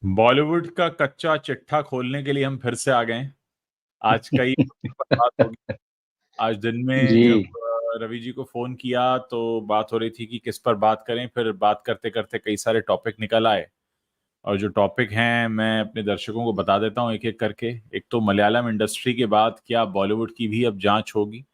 बॉलीवुड का कच्चा चिट्ठा खोलने के लिए हम फिर से आ गए हैं। आज कई मुद्दों पर बात होगी। आज दिन में जी। जब रवि जी को फोन किया तो बात हो रही थी कि किस पर बात करें, फिर बात करते करते कई सारे टॉपिक निकल आए। और जो टॉपिक हैं मैं अपने दर्शकों को बता देता हूँ एक एक करके। एक तो मलयालम इंडस्ट्री के बाद क्या बॉलीवुड की भी अब जांच होगी,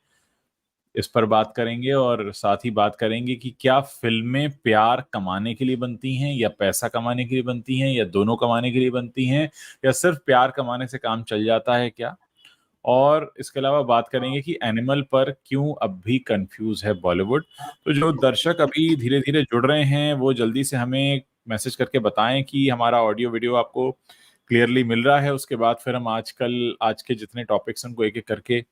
इस पर बात करेंगे। और साथ ही बात करेंगे कि क्या फिल्में प्यार कमाने के लिए बनती हैं या पैसा कमाने के लिए बनती हैं या दोनों कमाने के लिए बनती हैं, या सिर्फ प्यार कमाने से काम चल जाता है क्या। और इसके अलावा बात करेंगे कि एनिमल पर क्यों अब भी कंफ्यूज है बॉलीवुड। तो जो दर्शक अभी धीरे धीरे जुड़ रहे हैं वो जल्दी से हमें मैसेज करके बताएं कि हमारा ऑडियो वीडियो आपको क्लियरली मिल रहा है। उसके बाद फिर हम आज के जितने टॉपिक्स हैं उनको एक एक करके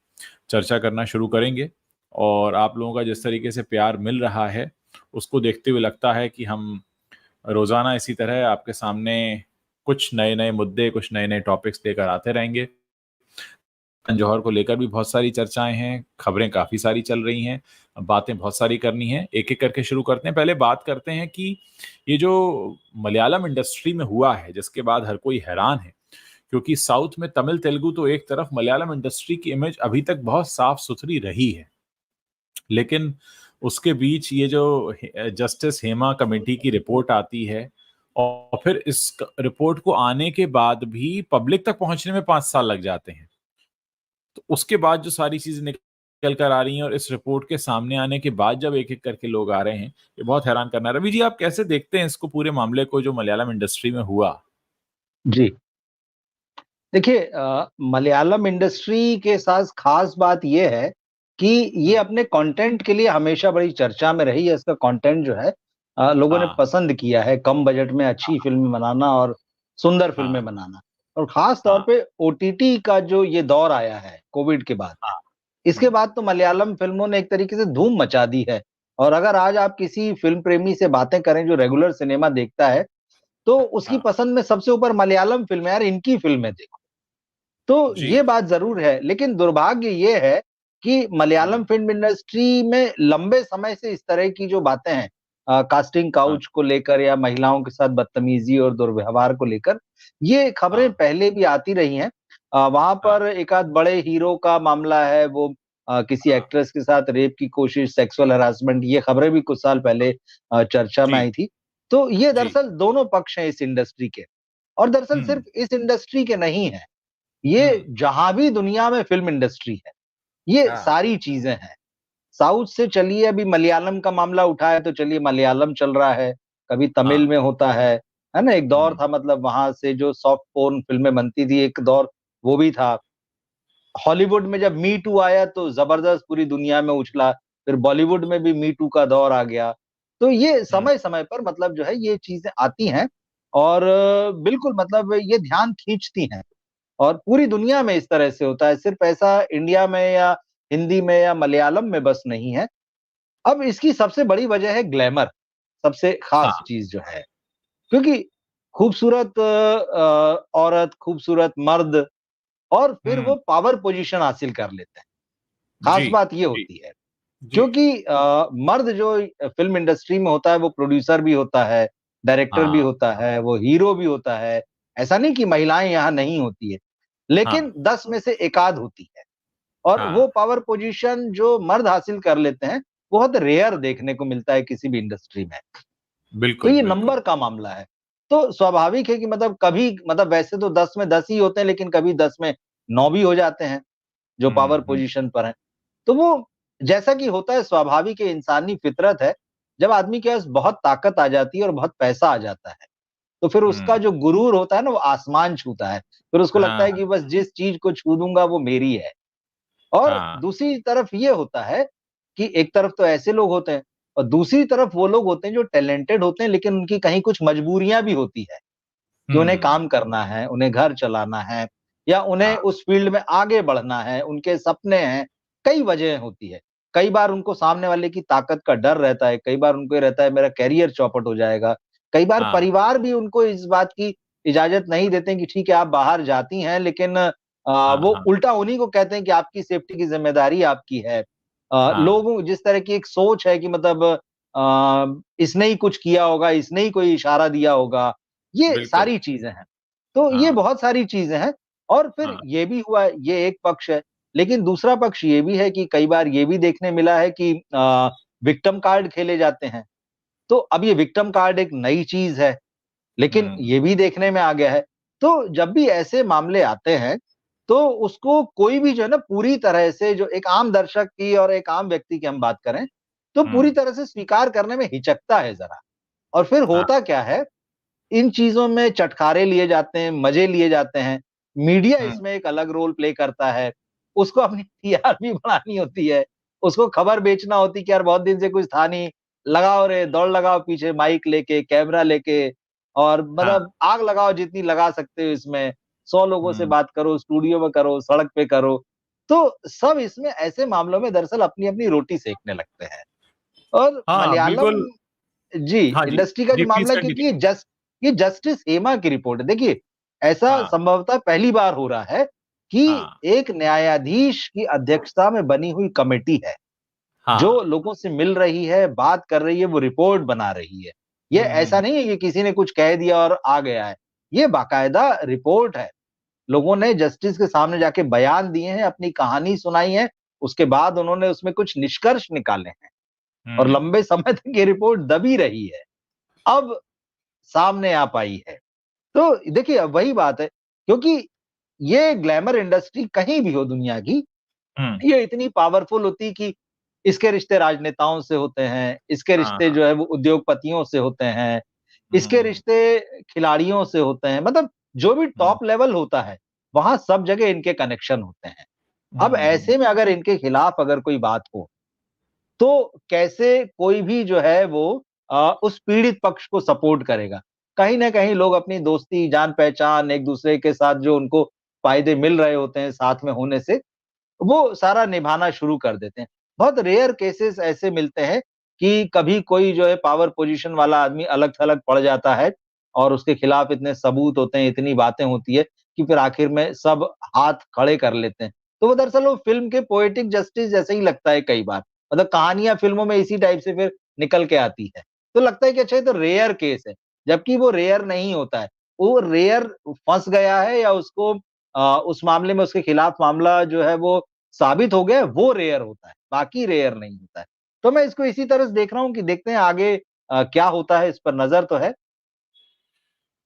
चर्चा करना शुरू करेंगे। और आप लोगों का जिस तरीके से प्यार मिल रहा है उसको देखते हुए लगता है कि हम रोजाना इसी तरह आपके सामने कुछ नए नए मुद्दे, कुछ नए नए टॉपिक्स लेकर आते रहेंगे। जौहर को लेकर भी बहुत सारी चर्चाएं हैं, खबरें काफी सारी चल रही हैं, बातें बहुत सारी करनी है। एक एक करके शुरू करते हैं। पहले बात करते हैं कि ये जो मलयालम इंडस्ट्री में हुआ है जिसके बाद हर कोई हैरान है, क्योंकि साउथ में तमिल तेलुगु तो एक तरफ, मलयालम इंडस्ट्री की इमेज अभी तक बहुत साफ सुथरी रही है। लेकिन उसके बीच ये जो जस्टिस हेमा कमेटी की रिपोर्ट आती है और फिर इस रिपोर्ट को आने के बाद भी पब्लिक तक पहुंचने में 5 साल लग जाते हैं। तो उसके बाद जो सारी चीजें निकल कर आ रही हैं और इस रिपोर्ट के सामने आने के बाद जब एक एक करके लोग आ रहे हैं, ये बहुत हैरान करना है। रवि जी, आप कैसे देखते हैं इसको, पूरे मामले को जो मलयालम इंडस्ट्री में हुआ। जी। देखिए, मलयालम इंडस्ट्री के साथ खास बात ये है कि ये अपने कंटेंट के लिए हमेशा बड़ी चर्चा में रही है। इसका कंटेंट जो है लोगों ने हाँ पसंद किया है, कम बजट में अच्छी फिल्में बनाना और सुंदर फिल्में हाँ बनाना। और खास तौर हाँ पे ओटीटी का जो ये दौर आया है कोविड के बाद, हाँ। इसके बाद तो मलयालम फिल्मों ने एक तरीके से धूम मचा दी है। और अगर आज आप किसी फिल्म प्रेमी से बातें करें जो रेगुलर सिनेमा देखता है, तो उसकी हाँ पसंद में सबसे ऊपर मलयालम फिल्म है। यार, इनकी फिल्में देखो। तो जी। ये बात ज़रूर है, लेकिन दुर्भाग्य ये है कि मलयालम हम्म, फ़िल्म इंडस्ट्री में लंबे समय से इस तरह की जो बातें हैं, कास्टिंग हाँ काउच को लेकर या महिलाओं के साथ बदतमीज़ी और दुर्व्यवहार को लेकर, ये खबरें हाँ पहले भी आती रही हैं। वहाँ हाँ पर एक आध बड़े हीरो का मामला है, वो किसी हाँ एक्ट्रेस के साथ रेप की कोशिश, सेक्सुअल हैरेसमेंट, ये खबरें भी कुछ साल पहले चर्चा में जी आई थी। तो ये जी। दरअसल दोनों पक्ष हैं इस इंडस्ट्री के, और दरअसल हम्म सिर्फ इस इंडस्ट्री के नहीं हैं। ये हम्म। जहां भी दुनिया में फिल्म इंडस्ट्री है, ये हाँ सारी चीजें हैं। साउथ से चलिए, अभी मलयालम का मामला उठा है तो चलिए मलयालम चल रहा है, कभी तमिल हाँ। में होता है ना? एक दौर हम्म था, मतलब वहां से जो सॉफ्ट पोर्न फिल्में बनती थी, एक दौर वो भी था। हॉलीवुड में जब मी टू आया तो जबरदस्त पूरी दुनिया में उछला, फिर बॉलीवुड में भी मी टू का दौर आ गया। तो ये हम्म समय समय पर मतलब जो है ये चीजें आती हैं, और बिल्कुल मतलब ये ध्यान खींचती हैं। और पूरी दुनिया में इस तरह से होता है, सिर्फ ऐसा इंडिया में या हिंदी में या मलयालम में बस नहीं है। अब इसकी सबसे बड़ी वजह है ग्लैमर, सबसे खास हाँ। चीज़ जो है। क्योंकि खूबसूरत औरत, खूबसूरत मर्द, और फिर वो हम्म। पावर पोज़ीशन हासिल कर लेते हैं। जी खास बात ये जी होती है, जी। क्योंकि मर्द जो फ़िल्म इंडस्ट्री में होता है, वो प्रोड्यूसर भी होता है, डायरेक्टर भी हाँ होता है, वो हीरो भी होता है। ऐसा नहीं कि महिलाएँ यहाँ नहीं होती है, लेकिन हाँ 10 में से 1 आध होती है। और वो हाँ। पावर पोजीशन जो मर्द हासिल कर लेते हैं, बहुत रेयर देखने को मिलता है किसी भी इंडस्ट्री में। तो बिल्कुल ये बिल्कुल। नंबर का मामला है। तो स्वाभाविक है कि मतलब कभी मतलब वैसे तो 10 में 10 ही होते हैं, लेकिन कभी 10 में 9 भी हो जाते हैं, जो पावर हम्म। पोजीशन पर हैं। तो वो जैसा कि होता है, स्वाभाविक है, इंसानी फितरत है, जब आदमी के पास बहुत ताकत आ जाती है और बहुत पैसा आ जाता है, तो फिर उसका हम्म। जो गुरूर होता है ना, वो आसमान छूता है। फिर उसको लगता हाँ है कि बस जिस चीज़ को छू दूँगा वो मेरी है। और हाँ दूसरी तरफ ये होता है कि एक तरफ तो ऐसे लोग होते हैं, और दूसरी तरफ वो लोग होते हैं जो टैलेंटेड होते हैं, लेकिन उनकी कहीं कुछ मजबूरियाँ भी होती है कि उन्हें हम्म। काम करना है, उन्हें घर चलाना है, या उन्हें हाँ उस फ़ील्ड में आगे बढ़ना है, उनके सपने हैं, कई वजहें होती है। कई बार उनको सामने वाले की ताकत का डर रहता है, कई बार उनको ये रहता है मेरा करियर चौपट हो जाएगा। कई बार हाँ परिवार भी उनको इस बात की इजाज़त नहीं देते हैं कि ठीक है आप बाहर जाती हैं, लेकिन हाँ वो हाँ उल्टा उन्हीं को कहते हैं कि आपकी सेफ्टी की ज़िम्मेदारी आपकी है। हाँ लोगों जिस तरह की एक सोच है कि मतलब इसने ही कुछ किया होगा, इसने ही कोई इशारा दिया होगा, ये बिल्कुल। सारी चीजें हैं। तो ये हाँ, बहुत सारी चीजें हैं। और फिर हाँ, ये भी हुआ, ये एक पक्ष है। लेकिन दूसरा पक्ष ये भी है कि कई बार ये भी देखने मिला है कि विक्टिम कार्ड खेले जाते हैं। तो अब ये विक्टिम कार्ड एक नई चीज है, लेकिन हुँ, ये भी देखने में आ गया है। तो जब भी ऐसे मामले आते हैं, तो उसको कोई भी जो है ना पूरी तरह से, जो एक आम दर्शक की और एक आम व्यक्ति की हम बात करें, तो पूरी हुँ, तरह से स्वीकार करने में हिचकता है ज़रा। और फिर हाँ, होता क्या है, इन चीज़ों में चटखारे लिए जाते हैं, मज़े लिए जाते हैं। मीडिया हुँ, इसमें एक अलग रोल प्ले करता है। उसको अपनी टीआरपी बढ़ानी होती है, उसको खबर बेचना होती है कि यार बहुत दिन से कुछ था नहीं, लगाओ रे, दौड़ लगाओ पीछे माइक लेके, कैमरा लेके, और हाँ, मतलब आग लगाओ जितनी लगा सकते हो इसमें। 100 लोगों से हुँ, बात करो, स्टूडियो में करो, सड़क पे करो। तो सब इसमें ऐसे मामलों में दरअसल अपनी-अपनी रोटी सेकने लगते हैं। और हाँ, मलयालम, बिल्कुल। जी, हाँ जी, इंडस्ट्री का जी, जो प्लीज़ मामला है, क्योंकि कंटिन्यू। ये जस्टिस हेमा की रिपोर्ट है। देखिए, ऐसा हाँ, संभवतः पहली बार हो रहा है कि हाँ, एक न्यायाधीश की अध्यक्षता में बनी हुई कमिटी है, जो हाँ, लोगों से मिल रही है, बात कर रही है, वो रिपोर्ट बना रही है। ये हुँ, हुँ, ऐसा हुँ, नहीं है कि किसी ने कुछ कह दिया और आ गया है। ये बाकायदा रिपोर्ट है। लोगों ने जस्टिस के सामने जाके बयान दिए हैं, अपनी कहानी सुनाई है, उसके बाद उन्होंने उसमें कुछ निष्कर्ष निकाले हैं, और हुँ, लंबे समय तक ये रिपोर्ट दबी रही है। अब सामने आ पाई है। तो देखिए, अब वही बात है, क्योंकि ये ग्लैमर इंडस्ट्री कहीं भी हो दुनिया की, हुँ, ये इतनी पावरफुल होती कि इसके रिश्ते राजनेताओं से होते हैं, इसके हाँ, रिश्ते हाँ, जो है वो उद्योगपतियों से होते हैं, हुँ, इसके हुँ, रिश्ते खिलाड़ियों से होते हैं, मतलब जो भी हुँ, टॉप लेवल होता है, वहाँ सब जगह इनके कनेक्शन होते हैं। अब हुँ, हुँ, ऐसे में अगर इनके खिलाफ अगर कोई बात हो, तो कैसे कोई भी जो है वो उस पीड़ित पक्ष को सपोर्ट करेगा। कहीं न कहीं लोग अपनी दोस्ती, जान-पहचान, एक-दूसरे के साथ जो उनको फ़ायदे मिल रहे होते हैं साथ में होने से, वो सारा निभाना शुरू कर देते हैं। बहुत रेयर केसेस ऐसे मिलते हैं कि कभी कोई जो है पावर पोज़ीशन वाला आदमी अलग-थलग पड़ जाता है, और उसके खिलाफ इतने सबूत होते हैं, इतनी बातें होती है कि फिर आखिर में सब हाथ खड़े कर लेते हैं। तो वो दरअसल वो फ़िल्म के पोएटिक जस्टिस जैसे ही लगता है कई बार। मतलब कहानियाँ फ़िल्मों में इसी टाइप से फिर निकल के आती है। तो लगता है कि अच्छा, ये तो रेयर केस है, जबकि वो रेयर नहीं होता है। वो रेयर फँस गया है, या उसको उस मामले में उसके खिलाफ मामला जो है वो साबित हो गया, वो रेयर होता है, बाकी रेयर नहीं होता है। तो मैं इसको इसी तरह से देख रहा हूँ कि देखते हैं आगे क्या होता है, इस पर नज़र तो है।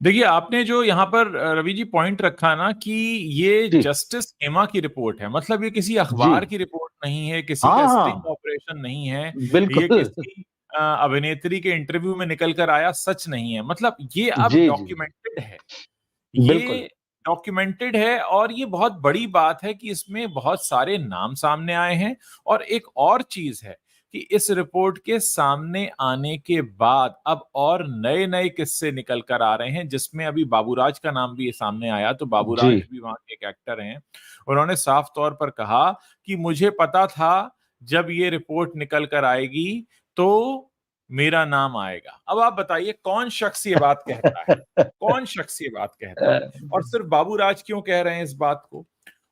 देखिए, आपने जो यहाँ पर रवि जी पॉइंट रखा ना कि ये जी, जस्टिस हेमा की रिपोर्ट है, मतलब ये किसी जी। अखबार की रिपोर्ट नहीं है, किसी हाँ, का स्टिंग हाँ, ऑपरेशन नहीं है, ये बिल्कुल। किसी अभिनेत्री के इंटरव्यू में निकल कर आया सच नहीं है। मतलब ये अब जी, जी, डॉक्यूमेंटेड है। बिल्कुल। ये डॉक्यूमेंटेड है और ये बहुत बड़ी बात है कि इसमें बहुत सारे नाम सामने आए हैं और एक और चीज है कि इस रिपोर्ट के सामने आने के बाद अब और नए-नए किस्से निकल कर आ रहे हैं जिसमें अभी बाबूराज का नाम भी सामने आया तो जी, बाबूराज भी वहाँ के एक एक्टर हैं। उन्होंने साफ तौर पर कहा कि मुझे पता था जब ये रिपोर्ट निकल कर आएगी तो मेरा नाम आएगा। अब आप बताइए कौन शख्स ये बात कहता है? कौन शख्स ये बात कहता है? और सिर्फ बाबूराज क्यों कह रहे हैं इस बात को?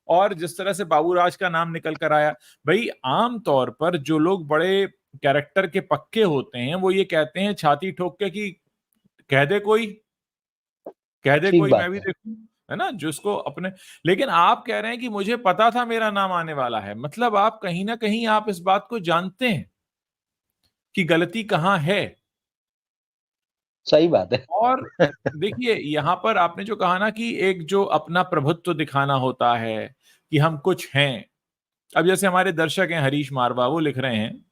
और जिस तरह से बाबूराज का नाम निकल कर आया, भई आम तौर पर जो लोग बड़े कैरेक्टर के पक्के होते हैं, वो ये कहते हैं छाती ठोक के कि कह दे कोई, कह दे ठीक कोई बात मैं भी है। देखूँ, है ना? जिसको अपने लेकिन आप कह रहे हैं कि मुझे पता था मेरा नाम आने वाला है। मतलब आप कहीं न कहीं आप इस बात को जानते हैं कि गलती कहाँ है। सही बात है। और देखिए, यहाँ पर आपने जो कहा ना कि एक जो अपना प्रभुत्व दिखाना होता है, कि हम कुछ हैं। अब जैसे हमारे दर्शक हैं हरीश मारवा, वो लिख रहे हैं,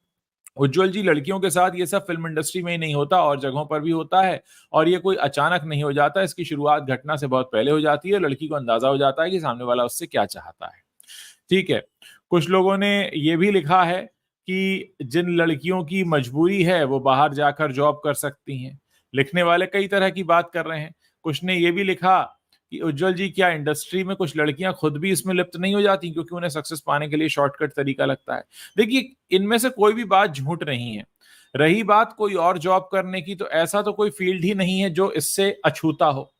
उज्ज्वल जी लड़कियों के साथ ये सब फ़िल्म इंडस्ट्री में ही नहीं होता और जगहों पर भी होता है और ये कोई अचानक नहीं हो जाता, इसकी शुरुआत घटना से बहुत पहले हो जाती है, लड़की को अंदाज़ा हो जाता है कि सामने वाला उससे क्या चाहता है। ठीक है। कुछ लोगों ने ये भी लिखा है कि जिन लड़कियों की मजबूरी है, वो बाहर जाकर जॉब कर सकती हैं। लिखने वाले कई तरह की बात कर रहे हैं। कुछ ने ये भी लिखा कि उज्ज्वल जी क्या इंडस्ट्री में कुछ लड़कियाँ खुद भी इसमें लिप्त नहीं हो जाती क्योंकि उन्हें सक्सेस पाने के लिए शॉर्टकट तरीका लगता है। देखिए, इनमें से कोई भी बात झूठ नहीं है। रही बात कोई और जॉब करने की, तो ऐसा तो कोई फ़ील्ड ही नहीं है जो इससे अछूता हो।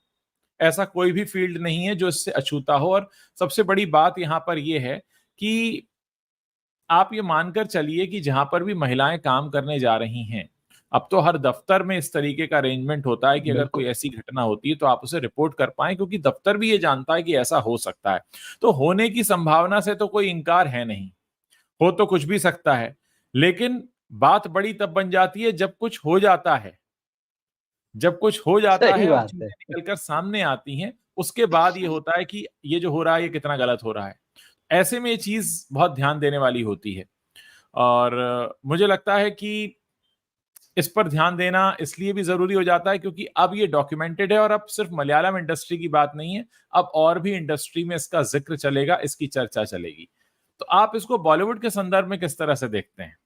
ऐसा कोई भी फ़ील्ड नहीं है जो इससे अछूता हो और सबसे बड़ी बात यहाँ पर ये है कि आप ये मानकर चलिए कि जहाँ पर भी महिलाएँ काम करने जा रही हैं, अब तो हर दफ्तर में इस तरीके का अरेंजमेंट होता है कि अगर बिल्कुल। कोई ऐसी घटना होती है तो आप उसे रिपोर्ट कर पाएं, क्योंकि दफ्तर भी ये जानता है कि ऐसा हो सकता है। तो होने की संभावना से तो कोई इनकार है नहीं, हो तो कुछ भी सकता है। लेकिन बात बड़ी तब बन जाती है जब कुछ हो जाता है। जब कुछ हो जाता सही है और बात है। चीजें निकलकर सामने आती हैं, उसके बाद ये होता है कि ये जो हो रहा है ये कितना गलत हो रहा है। ऐसे में ये चीज बहुत ध्यान देने वाली होती है। और मुझे लगता है कि इस पर ध्यान देना इसलिए भी जरूरी हो जाता है क्योंकि अब ये डॉक्यूमेंटेड है, और अब सिर्फ मलयालम इंडस्ट्री की बात नहीं है, अब और भी इंडस्ट्री में इसका जिक्र चलेगा, इसकी चर्चा चलेगी। तो आप इसको बॉलीवुड के संदर्भ में किस तरह से देखते हैं?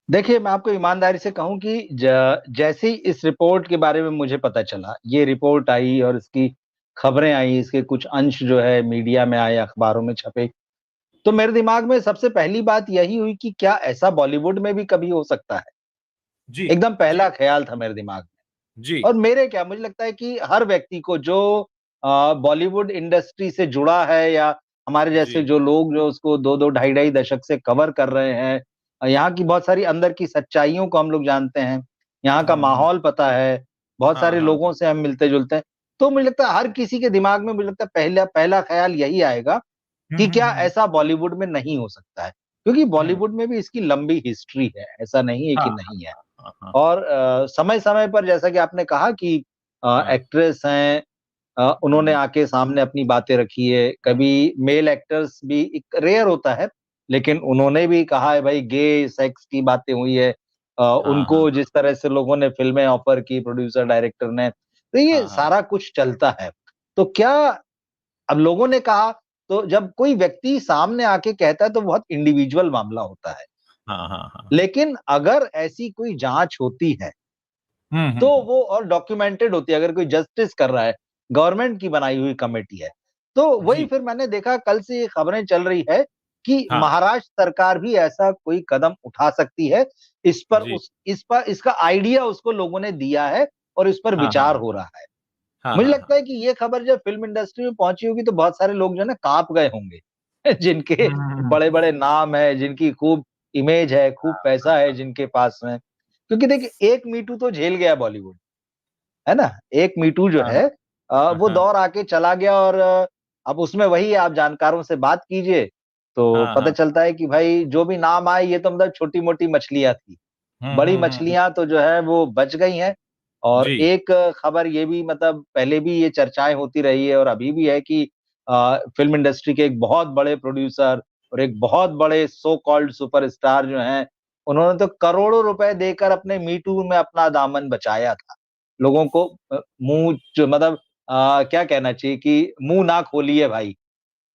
देखिए, मैं आपको ईमानदारी से कहूँ कि जैसे ही इस रिपोर्ट के बारे में मुझे पता चला, ये रिपोर्ट आई और इसकी खबरें आई, इसके कुछ अंश जो है मीडिया में आए, अखबारों में छपे, तो मेरे दिमाग में सबसे पहली बात यही हुई कि क्या ऐसा बॉलीवुड में भी कभी हो सकता है? जी। एकदम जी। पहला ख़्याल था मेरे दिमाग जी। में। और मेरे क्या मुझे लगता है कि हर व्यक्ति को जो बॉलीवुड इंडस्ट्री से जुड़ा है या हमारे जी। जैसे जो लोग जो उसको 2-2 ढाई-ढाई दशक से कवर कर रहे हैं, यहाँ की बहुत सारी अंदर की सच्चाइयों को हम लोग जानते हैं, यहाँ का हम्म। माहौल पता है, बहुत हाँ सारे हाँ। लोगों से हम मिलते-जुलते हैं। तो मुझे लगता है हर किसी के दिमाग में मुझे लगता है पहला पहला ख़्याल यही आएगा कि क्या हम्म। ऐसा बॉलीवुड में नहीं हो सकता है? क्योंकि हम्म। बॉलीवुड में भी इसकी लंबी हिस्ट्री है, ऐसा नहीं है हाँ कि हाँ नहीं है। हाँ हाँ और समय-समय पर जैसा कि आपने कहा कि हाँ। एक्ट्रेस हैं, उन्होंने हम्म। आके सामने अपनी बातें रखी है। कभी मेल एक्टर्स भी एक रेयर होता है, लेकिन उन्होंने भी कहा है भाई गे सेक्स की बातें हुई है। हाँ हाँ उनको जिस तरह से लोगों ने फ़िल्में ऑफ़र की प्रोड्यूसर, डायरेक्टर ने, तो ये हाँ हाँ सारा कुछ चलता है। तो क्या अब लोगों ने कहा, तो जब कोई व्यक्ति सामने आके कहता है तो बहुत इंडिविजुअल मामला होता है। हाँ हाँ हाँ। लेकिन अगर ऐसी कोई जाँच होती है तो हम्म। वो और डॉक्यूमेंटेड होती है, अगर कोई जस्टिस कर रहा है, गवर्नमेंट की बनाई हुई कमेटी है। तो वही जी। फिर मैंने देखा कल से ये खबरें चल रही है कि हाँ। महाराष्ट्र सरकार भी ऐसा कोई कदम उठा सकती है। जी। इस पर इसका आइडिया उसको लोगों ने दिया है और इस पर हाँ हाँ विचार हो रहा है। हाँ मुझे हाँ लगता हाँ। है कि ये खबर जब फ़िल्म इंडस्ट्री में पहुँची होगी तो बहुत सारे लोग जो है ना काँप गए होंगे। जिनके हम्म। बड़े-बड़े नाम हैं, जिनकी खूब इमेज है, खूब पैसा है जिनके पास में। क्योंकि देखिए एक मी टू तो झेल गया बॉलीवुड। है ना? एक मी टू जो हाँ है हाँ वो हाँ दौर आके चला गया और अब उसमें वही आप जानकारों से बात कीजिए, तो हाँ पता हाँ। चलता है कि भाई जो भी नाम आए ये तो मतलब छोटी-मोटी मछलियाँ थी। बड़ी हम्म। मछलियाँ तो जो है वो बच गई हैं और जी। एक खबर ये भी मतलब पहले भी ये चर्चाएँ होती रही है और अभी भी है कि फ़िल्म इंडस्ट्री के एक बहुत बड़े प्रोड्यूसर और एक बहुत बड़े सो कॉल्ड सुपरस्टार जो हैं, उन्होंने तो करोड़ों रुपए देकर अपने मी टू में अपना दामन बचाया था। लोगों को मुँह जो मतलब क्या कहना चाहिए कि मुँह ना खोलिए भाई।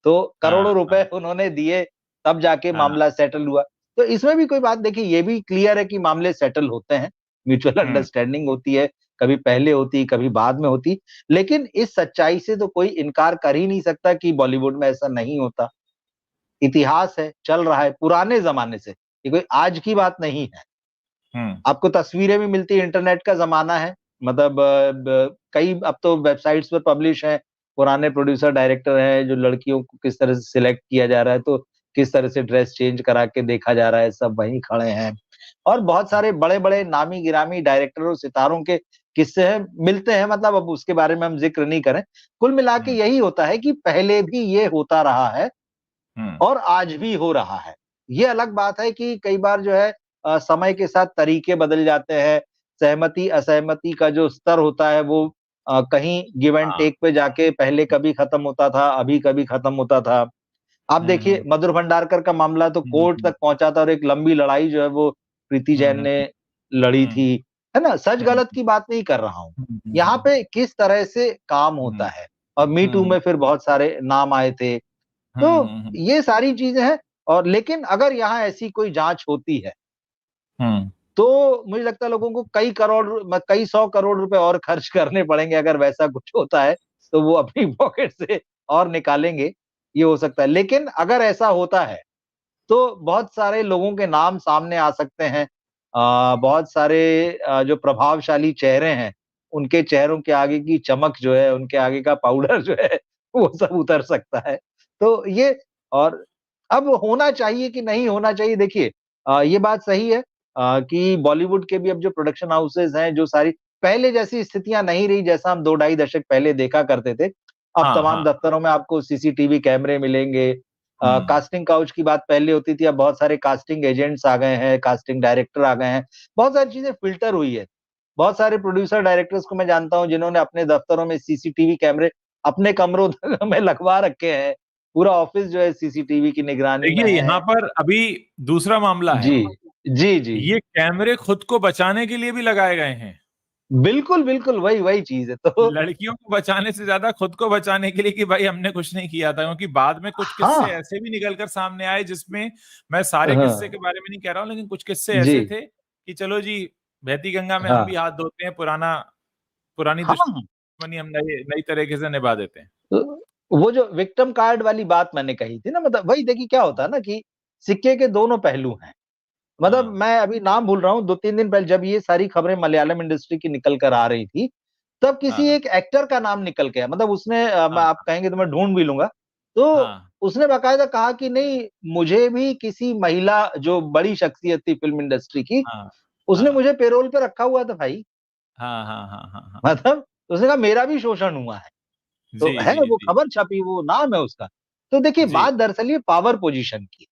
तो हाँ करोड़ों हाँ रुपए उन्होंने दिए, तब जाके हाँ। मामला सेटल हुआ। तो इसमें भी कोई बात देखिए ये भी क्लियर है कि मामले सेटल होते हैं, म्यूचुअल हम्म। अंडरस्टैंडिंग होती है, कभी पहले होती, कभी बाद में होती। लेकिन इस सच्चाई से तो कोई इनकार कर ही नहीं सकता कि बॉलीवुड में ऐसा नहीं होता। इतिहास है, चल रहा है पुराने ज़माने से, ये कोई आज की बात नहीं है। हम्म। आपको तस्वीरें भी मिलती हैं, इंटरनेट का ज़माना है। मतलब ब कई अब तो वेबसाइट्स पे पब्लिश हैं, पुराने प्रोड्यूसर, डायरेक्टर हैं, जो लड़कियों को किस तरह से सिलेक्ट किया जा रहा है, तो किस तरह से ड्रेस चेंज करा के देखा जा रहा है, सब वहीं खड़े हैं। और बहुत सारे बड़े-बड़े नामी-गिरामी डायरेक्टरों, सितारों के किस्से हैं, मिलते हैं मतलब अब उसके बारे में हम ज़िक्र नहीं करें। कुल मिला के हम्म। यही होता है कि पहले भी ये होता रहा है हम्म। और आज भी हो रहा है। ये अलग बात है कि कई बार जो है समय के साथ तरीके बदल जाते हैं, सहमति-असहमति का जो स्तर होता है वो कहीं गिव एंड हाँ। टेक पे जाके पहले कभी खत्म होता था, अभी कभी खत्म होता था। आप देखिए हम्म। मधुर भंडारकर का मामला तो कोर्ट हम्म। तक पहुँचा था और एक लंबी लड़ाई जो है वो प्रीति जैन हम्म। ने लड़ी हम्म। थी, है ना? हम्म। सच-गलत की बात नहीं कर रहा हूँ। यहाँ हम्म। पे किस तरह से काम होता हम्म। है और मी टू हम्म। में फिर बहुत सारे नाम आए थे। तो हम्म। ये सारी चीज़ें हैं और लेकिन अगर यहाँ ऐसी कोई जाँच होती है, हम्म। तो मुझे लगता है लोगों को कई 100 करोड़ रुपए और खर्च करने पड़ेंगे अगर वैसा कुछ होता है, तो वो अपनी पॉकेट से और निकालेंगे, ये हो सकता है। लेकिन अगर ऐसा होता है, तो बहुत सारे लोगों के नाम सामने आ सकते हैं। बहुत सारे जो प्रभावशाली चेहरे हैं, उनके चेहरों के आगे की चमक जो है, उनके आगे का पाउडर जो है, वो सब उतर सकता है। तो ये और अब होना चाहिए कि नहीं होना चाहिए, देखिए ये बात सही है कि बॉलीवुड के भी अब जो प्रोडक्शन हाउसेज हैं, जो सारी पहले जैसी स्थितियां नहीं रही, जैसा हम 2 ढाई दशक पहले देखा करते थे। अब हाँ, तमाम हाँ। दफ्तरों में आपको सीसीटीवी कैमरे मिलेंगे। हुँ। कास्टिंग काउच की बात पहले होती थी, अब बहुत सारे कास्टिंग एजेंट्स आ गए हैं, कास्टिंग डायरेक्टर आ गए हैं। बहुत सारी चीजें फ़िल्टर हुई है। बहुत सारे प्रोड्यूसर डायरेक्टर्स को मैं जानता हूँ जिन्होंने अपने दफ्तरों में सीसीटीवी कैमरे अपने कमरों में लगवा रखे हैं। पूरा ऑफिस जो है सीसीटीवी की निगरानी में देखिए, यहाँ है। पर अभी दूसरा मामला जी। है। जी, जी। ये कैमरे खुद को बचाने के लिए भी लगाए गए हैं। बिल्कुल, बिल्कुल, वही चीज़ है। तो लड़कियों को बचाने से ज़्यादा खुद को बचाने के लिए कि भाई हमने कुछ नहीं किया था, क्योंकि बाद में कुछ किस्से हाँ, ऐसे भी निकल कर सामने आए जिसमें, मैं सारे किस्से के हाँ। बारे में नहीं कह रहा हूँ, लेकिन कुछ किस्से जी। ऐसे थे कि चलो जी, बहती गंगा में हम भी हाँ। हाथ धोते हैं, पुरानी हाँ, दुश्मनी हम नई नई तरीके से निभा देते हैं। तो वो जो विक्टिम कार्ड वाली बात मैंने कही थी ना, मतलब वही देखिए क्या होता है ना कि सिक्के के दोनों पहलू हैं। मतलब हाँ, मैं अभी नाम भूल रहा हूँ, 2-3 दिन पहले जब ये सारी खबरें मलयालम इंडस्ट्री की निकल कर आ रही थी, तब किसी हाँ, एक एक्टर का नाम निकल के आया। मतलब उसने मैं, हाँ, आप कहेंगे तो मैं ढूँढ भी लूँगा। तो हाँ, उसने बाकायदा कहा कि नहीं, मुझे भी किसी महिला जो बड़ी शख्सियत थी फ़िल्म इंडस्ट्री की, हाँ, उसने हाँ, मुझे पेरोल पे रखा हुआ था भाई। हाँ, हाँ, हाँ, हाँ, हाँ। मतलब उसने कहा मेरा भी शोषण हुआ है। तो जी, है, जी, वो जी, खबर छपी, वो नाम है उसका। तो देखिए जी। बात दरअसल ये पावर पोज़ीशन की है,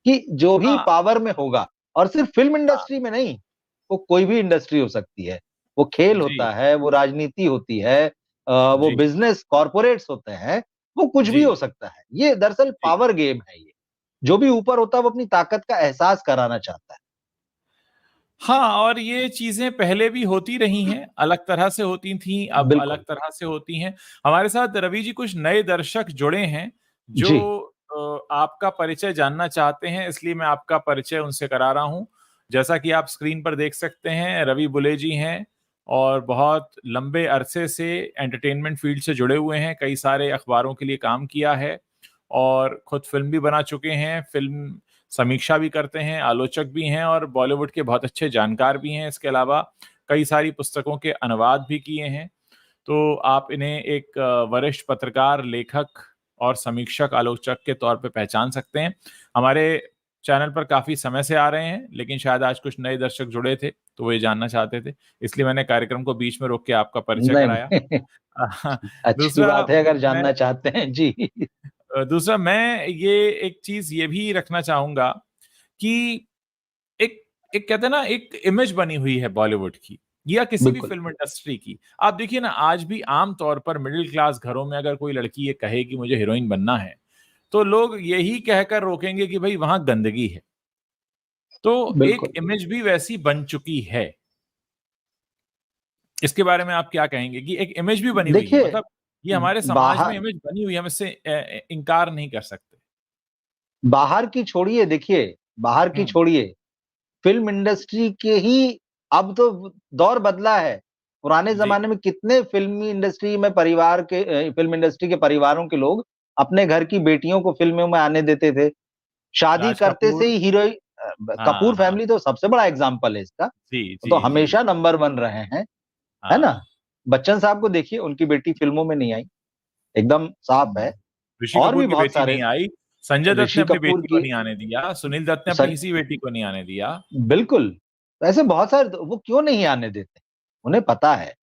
कि जो भी हाँ, पावर में होगा, और सिर्फ़ फ़िल्म हाँ, इंडस्ट्री में नहीं, वो कोई भी इंडस्ट्री हो सकती है। वो खेल जी, होता है, वो राजनीति होती है, वो जी, बिज़नेस कॉर्पोरेट्स होते हैं, वो कुछ भी जी, हो सकता है। ये दरअसल जी। पावर गेम है ये। जो भी ऊपर होता है वो अपनी ताकत का एहसास कराना चाहता है। हाँ, और ये चीज़ें पहले भी होती रही हैं, अलग तरह से होती थीं, अब अलग बिल्कुल। तरह से होती हैं। हमारे साथ रवि जी कुछ नए दर्शक जुड़े हैं, जो जी। आपका परिचय जानना चाहते हैं, इसलिए मैं आपका परिचय उनसे करा रहा हूँ। जैसा कि आप स्क्रीन पर देख सकते हैं, रवि बुले जी हैं और बहुत लंबे अरसे से एंटरटेनमेंट फ़ील्ड से जुड़े हुए हैं, कई सारे अखबारों के लिए काम किया है और खुद फ़िल्म भी बना चुके हैं, फ़िल्म समीक्षा भी करते हैं, आलोचक भी हैं और बॉलीवुड के बहुत अच्छे जानकार भी हैं। इसके अलावा कई सारी पुस्तकों के अनुवाद भी किए हैं। तो आप इन्हें एक वरिष्ठ पत्रकार, लेखक और समीक्षक, आलोचक के तौर पे पहचान सकते हैं। हमारे चैनल पर काफ़ी समय से आ रहे हैं, लेकिन शायद आज कुछ नए दर्शक जुड़े थे, तो वो ये जानना चाहते थे। इसलिए मैंने कार्यक्रम को बीच में रोक के आपका परिचय नहीं, कराया। नहीं। अच्छी दूसरा बात है अगर मैं जानना चाहते हैं। जी। दूसरा मैं ये एक चीज़ ये भी रखना चाहूँगा कि एक एक कहते हैं ना, एक इमेज बनी हुई है बॉलीवुड की या किसी भी बिल्कुल। फ़िल्म इंडस्ट्री की। आप देखिए ना, आज भी आम तौर पर मिडल क्लास घरों में अगर कोई लड़की ये कहे कि मुझे हीरोइन बनना है, तो लोग यही कहकर रोकेंगे कि भई वहाँ गंदगी है। तो एक बिल्कुल। इमेज भी वैसी बन चुकी है। इसके बारे में आप क्या कहेंगे कि एक इमेज भी बनी हुई है? देखिए, मतलब ये हमारे समाज में बाहर इमेज बनी हुई है, हम इससे इनकार नहीं कर सकते। बाहर की छोड़िए, देखिए, बाहर की हुँ, छोड़िए, फ़िल्म इंडस्ट्री के ही अब तो दौर बदला है। पुराने जी। ज़माने में कितने फ़िल्मी इंडस्ट्री में परिवार के फ़िल्म इंडस्ट्री के परिवारों के लोग अपने घर की बेटियों को फ़िल्मों में आने देते थे। शादी राज करते से कपूर। ही हाँ, कपूर हाँ। फैमिली तो सबसे बड़ा एग्ज़ाम्पल है इसका। जी, वो जी, तो जी। हमेशा नंबर 1 रहे हैं, है ना? हाँ। बच्चन साहब को देखिए, उनकी बेटी फ़िल्मों में नहीं आई, एकदम साफ है। ऋषि और भी कपूर की बहुत बेटी सारे, नहीं आई, संजय दत्त ने ऋषि अपनी कपूर बेटी को की नहीं आने दिया, सुनील दत्त ने अपनी सन किसी बेटी को नहीं आने दिया। बिल्कुल, ऐसे बहुत सारे, वो क्यों नहीं आने देते? उन्हें पता है।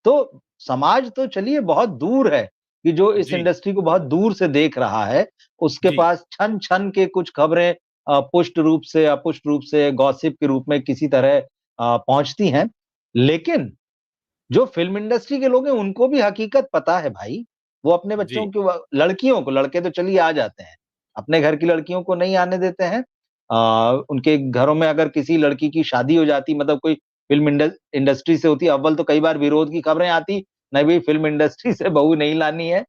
तो समाज तो चलिए बहुत दूर है, कि जो इस जी, इंडस्ट्री को बहुत दूर से देख रहा है, उसके जी, पास छन-छन के कुछ खबरें पुष्ट रूप से, अपुष्ट रूप से, गॉसिप के रूप में किसी तरह पहुँचती हैं। लेकिन जो फ़िल्म इंडस्ट्री के लोग हैं, उनको भी हकीकत पता है भाई। वो अपने बच्चों जी। को, लड़कियों को, लड़के तो चलिए आ जाते हैं, अपने घर की लड़कियों को नहीं आने देते हैं। उनके घरों में अगर किसी लड़की की शादी हो जाती, मतलब कोई फ़िल्म इंडस्ट्री से होती, अव्वल तो कई बार विरोध की खबरें आती, नहीं भई फ़िल्म इंडस्ट्री से बहू नहीं लानी है,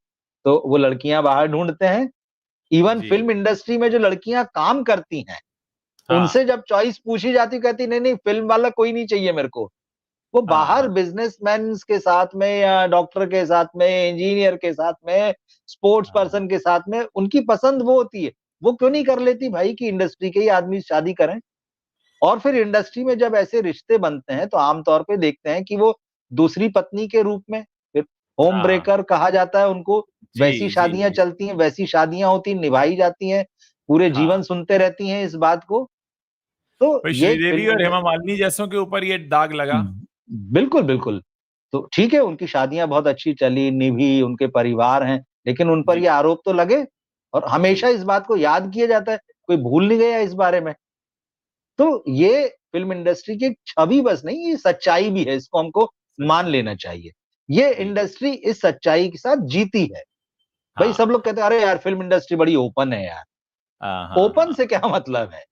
तो वो लड़कियाँ बाहर ढूँढते हैं। इवन जी। फ़िल्म इंडस्ट्री में जो लड़कियाँ काम करती हैं, हाँ, उनसे जब चॉइस पूछी जाती, कहती नहीं, नहीं फ़िल्म वाला कोई नहीं चाहिए मेरे को। वो हाँ, बाहर हाँ, बिज़नेसमैन्स के साथ में या डॉक्टर के साथ में, इंजीनियर के साथ में, स्पोर्ट्स हाँ। पर्सन के साथ में, उनकी पसंद वो होती है। वो क्यों नहीं कर लेती भाई कि इंडस्ट्री के ही आदमी शादी करें? और फिर इंडस्ट्री में जब ऐसे रिश्ते बनते हैं, तो आम तौर पे देखते हैं कि वो दूसरी पत्नी के रूप में, फिर होम हाँ। ब्रेकर कहा जाता है उनको, जी, वैसी जी, शादियाँ जी। चलती हैं, वैसी शादियाँ होती हैं, निभाई जाती हैं, पूरे हाँ। जीवन सुनते रहती हैं इस बात को। तो भाई ये श्रीदेवी और फिल्म, हेमा मालिनी जैसों के ऊपर ये दाग लगा। बिल्कुल, बिल्कुल। तो ठीक है, उनकी शादियाँ बहुत अच्छी चली, निभी, उनके परिवार हैं, लेकिन उन पर जी ये आरोप तो लगे और जी हमेशा इस बात को याद किया जाता है, कोई भूल नहीं गया इस बारे में। तो ये फ़िल्म इंडस्ट्री की एक छवि बस नहीं, ये सच्चाई भी है, इसको हमको मान सच्चाई लेना चाहिए। ये जी इंडस्ट्री इस सच्चाई के साथ जीती है। भई हाँ सब लोग कहते हैं, "अरे यार! फ़िल्म इंडस्ट्री बड़ी ओपन है यार।" हाँ हाँ ओपन हाँ से क्या मतलब है?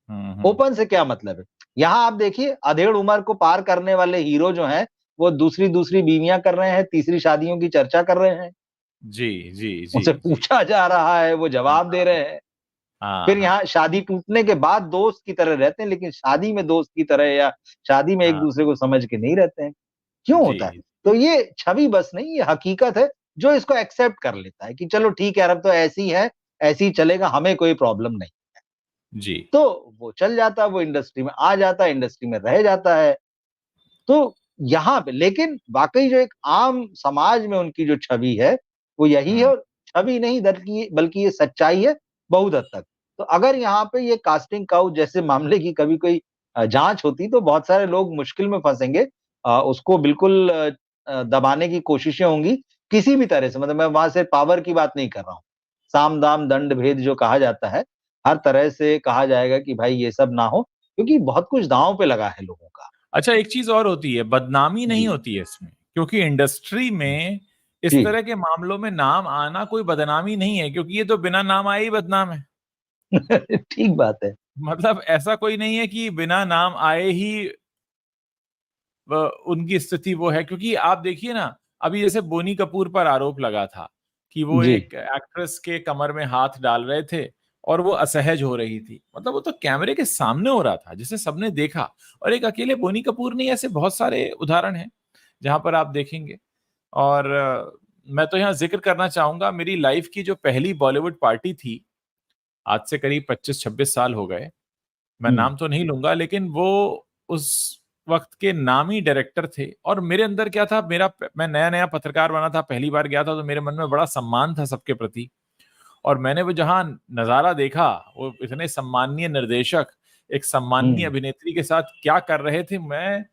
हम्म। ओपन से क्या मतलब है? यहाँ आप देखिए, अधेड़ उम्र को पार करने वाले हीरो जो हैं, वो दूसरी-दूसरी बीवियाँ कर रहे हैं, तीसरी शादियों की चर्चा कर रहे हैं। जी जी जी उनसे जी पूछा जा रहा है, वो हाँ जवाब दे रहे हैं। हाँ फिर हाँ यहाँ शादी टूटने के बाद दोस्त की तरह रहते हैं, लेकिन शादी में दोस्त की तरह या शादी में हाँ एक-दूसरे को समझ के नहीं रहते हैं। क्यों होता है? जी तो ये छवि बस नहीं, ये हकीकत है, जो इसको एक्सेप्ट कर लेता है कि चलो ठीक है यार, अब तो ऐसी है, ऐसे ही चलेगा, हमें कोई प्रॉब्लम नहीं। जी तो वो चल जाता है, वो इंडस्ट्री में आ जाता है, इंडस्ट्री में रह जाता है। तो यहाँ पे लेकिन वाक़ई जो एक आम समाज में उनकी जो छवि है, वो यही है हम्म और छवि नहीं बल्कि बल्कि ये सच्चाई है बहुत हद तक। तो अगर यहाँ पे ये कास्टिंग काउच जैसे मामले की कभी कोई जाँच होती तो बहुत सारे लोग मुश्किल में फँसेंगे। उसको बिल्कुल दबाने की कोशिशें होंगी, किसी भी तरह से मतलब मैं वहाँ से पावर की बात नहीं कर रहा हूँ। साम-दाम, दंड-भेद जो कहा जाता है, हर तरह से कहा जाएगा कि भाई ये सब ना हो, क्योंकि बहुत कुछ दाँव पे लगा है लोगों का। अच्छा एक चीज और होती है, बदनामी नहीं जी। होती है इसमें, क्योंकि इंडस्ट्री में इस जी। तरह के मामलों में नाम आना कोई बदनामी नहीं है, क्योंकि ये तो बिना नाम आए ही बदनाम है। ठीक बात है। मतलब ऐसा कोई नहीं है कि बिना नाम आए ही उनकी स्थिति वो है, क्योंकि आप देखिए ना, अभी जैसे बोनी कपूर पर आरोप लगा था कि वो जी। एक एक्ट्रेस के कमर में हाथ डाल रहे थे और वो असहज हो रही थी। मतलब वो तो कैमरे के सामने हो रहा था जिसे सबने देखा। और एक अकेले बोनी कपूर नहीं, ऐसे बहुत सारे उदाहरण हैं जहां पर आप देखेंगे। और मैं तो यहाँ जिक्र करना चाहूंगा, मेरी लाइफ की जो पहली बॉलीवुड पार्टी थी, आज से करीब 25-26 साल हो गए। मैं हुँ। नाम तो नहीं लूंगा, लेकिन वो उस वक्त के नामी डायरेक्टर थे। और मेरे अंदर क्या था, मेरा मैं नया नया पत्रकार बना था, पहली बार गया था, तो मेरे मन में बड़ा सम्मान था सबके प्रति। और मैंने वो जहां नजारा देखा, वो इतने सम्माननीय निर्देशक एक सम्माननीय हुँ। अभिनेत्री के साथ क्या कर रहे थे, मैं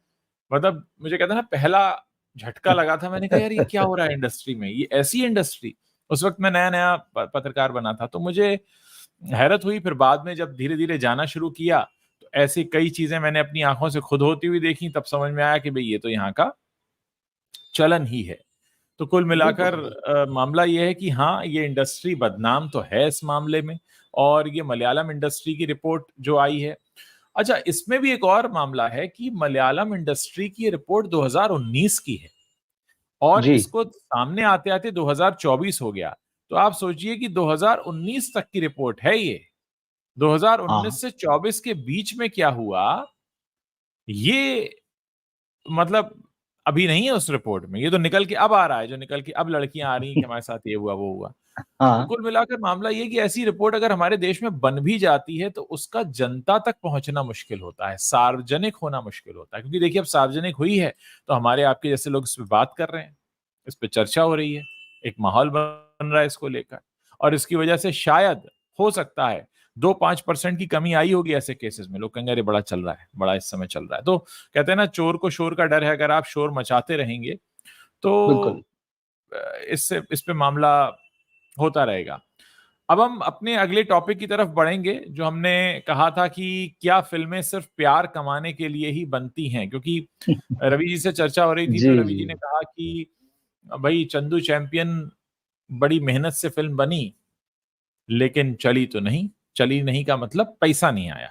मतलब मुझे कहता ना, पहला झटका लगा था। मैंने कहा यार ये क्या हो रहा है इंडस्ट्री में, ये ऐसी इंडस्ट्री। उस वक्त मैं नया नया पत्रकार बना था, तो मुझे हैरत हुई। फिर बाद में जब धीरे धीरे जाना शुरू किया, तो ऐसी कई चीजें मैंने अपनी आंखों से खुद होती हुई देखी, तब समझ में आया कि भाई ये तो यहाँ का चलन ही है। तो कुल मिलाकर बिल्कुल। मामला ये है कि हाँ, ये इंडस्ट्री बदनाम तो है इस मामले में। और ये मलयालम इंडस्ट्री की रिपोर्ट जो आई है, अच्छा इसमें भी एक और मामला है कि मलयालम इंडस्ट्री की रिपोर्ट 2019 की है और जी। इसको सामने आते आते 2024 हो गया। तो आप सोचिए कि 2019 तक की रिपोर्ट है ये। हाँ। 2019 से 24 के बीच में क्या हुआ, ये मतलब अभी नहीं है उस रिपोर्ट में। ये तो निकल के अब आ रहा है, जो निकल के अब लड़कियां आ रही हैं कि हमारे साथ ये हुआ वो हुआ। तो हाँ। कुल मिलाकर मामला ये कि ऐसी रिपोर्ट अगर हमारे देश में बन भी जाती है, तो उसका जनता तक पहुंचना मुश्किल होता है, सार्वजनिक होना मुश्किल होता है। क्योंकि देखिए अब सार्वजनिक हुई है, तो हमारे आपके जैसे लोग इस पे बात कर रहे हैं, इस पे चर्चा हो रही है, एक माहौल बन रहा है इसको लेकर। और इसकी वजह से शायद हो सकता है 2-5% की कमी आई होगी ऐसे केसेस में। लोग कहेंगे अरे बड़ा चल रहा है, बड़ा इस समय चल रहा है। तो कहते हैं ना, चोर को शोर का डर है। अगर आप शोर मचाते रहेंगे बिल्कुल। तो इससे इस पे मामला होता रहेगा। अब हम अपने अगले टॉपिक की तरफ बढ़ेंगे, जो हमने कहा था कि क्या फिल्में सिर्फ प्यार कमाने के लिए ही बनती हैं। क्योंकि रवि जी से चर्चा हो रही थी, जी, तो रवि जी। जी ने कहा कि भाई चंदू चैंपियन बड़ी मेहनत से फिल्म बनी, लेकिन चली तो नहीं। चली नहीं का मतलब पैसा नहीं आया,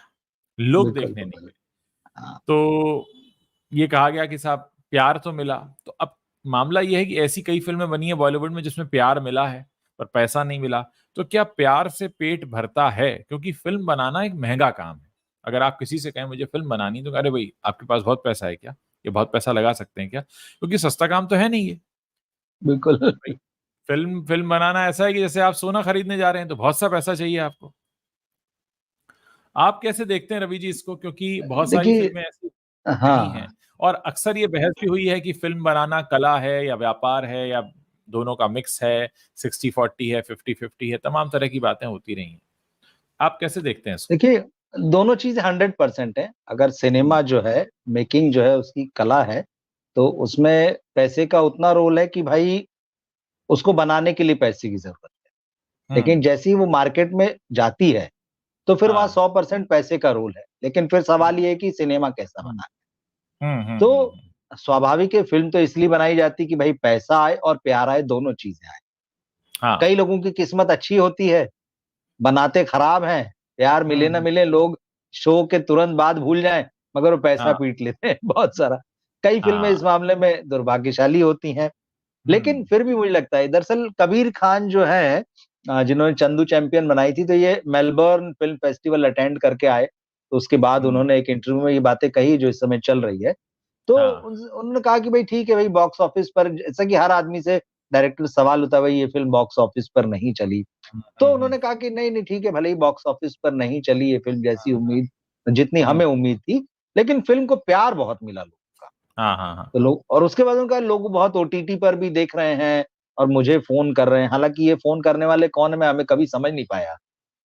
लोग बिल्कुल, देखने नहीं बिल्कुल। गए। हाँ। तो ये कहा गया कि साहब प्यार तो मिला। तो अब मामला ये है कि ऐसी कई फिल्में बनी है बॉलीवुड में जिसमें प्यार मिला है पर पैसा नहीं मिला। तो क्या प्यार से पेट भरता है? क्योंकि फिल्म बनाना एक महंगा काम है। अगर आप किसी से कहें मुझे फिल्म बनानी, तो अरे भाई आपके पास बहुत पैसा है क्या, ये बहुत पैसा लगा सकते हैं क्या? क्योंकि सस्ता काम तो है नहीं ये बिल्कुल। भाई। फिल्म फिल्म बनाना ऐसा है कि जैसे आप सोना खरीदने जा रहे हैं, तो बहुत सा पैसा चाहिए आपको। आप कैसे देखते हैं रवि जी इसको? क्योंकि बहुत सारी देखिए, फिल्में ऐसी नहीं हैं। हाँ, और अक्सर ये बहस भी हुई है कि फिल्म बनाना कला है या व्यापार है या दोनों का मिक्स है, 60-40 है, 50-50 है, तमाम तरह की बातें होती रही हैं। आप कैसे देखते हैं इसको? देखिए दोनों चीज़ें 100% है। अगर सिनेमा जो है, मेकिंग जो है उसकी कला है, तो उसमें पैसे का उतना रोल है कि भाई उसको बनाने के लिए पैसे की ज़रूरत है। हुँ, लेकिन जैसे ही वो मार्केट में जाती है, तो फिर वहाँ हाँ। 100% पैसे का रोल है। लेकिन फिर हुँ, सवाल ये है कि सिनेमा कैसा हुँ, बना है। हुँ, हुँ, हुँ, तो हुँ। स्वाभाविक है फ़िल्म तो इसलिए बनाई जाती है कि भाई पैसा आए और प्यार आए, दोनों चीज़ें आएँ। हाँ, कई लोगों की किस्मत अच्छी होती है, बनाते खराब हैं, प्यार हुँ, मिले ना हुँ, मिले लोग शो के तुरंत बाद भूल जाएँ, मगर वो पैसा हाँ, पीट लेते हैं बहुत सारा। कई फ़िल्में हाँ, इस मामले में दुर्भाग्यशाली होती हैं। लेकिन हुँ, फिर भी मुझे लगता है दरअसल कबीर खान जो है जिन्होंने चंदू चैंपियन बनाई थी, तो ये मेलबर्न फ़िल्म फेस्टिवल अटेंड करके आए। तो उसके बाद हुँ, उन्होंने एक इंटरव्यू में ये बातें कही जो इस समय चल रही है। तो हाँ, उन्होंने कहा कि भई ठीक है, भई बॉक्स ऑफिस पर जैसा कि हर आदमी से डायरेक्टर सवाल होता है, भई ये फ़िल्म बॉक्स ऑफिस पर नहीं चली। हुँ, तो हुँ, हुँ, उन्होंने कहा कि नहीं, नहीं ठीक है, भले ही बॉक्स ऑफिस पर नहीं चली ये फ़िल्म जैसी हाँ, उम्मीद जितनी हुँ, हमें उम्मीद थी, लेकिन फ़िल्म को प्यार बहुत मिला लोगों का। हाँ, हाँ, हाँ, तो लोग और उसके बाद उनका लोग बहुत ओटीटी पर भी देख रहे हैं और मुझे फ़ोन कर रहे हैं। हालाँकि ये फ़ोन करने वाले कौन है मैं हमें कभी समझ नहीं पाया।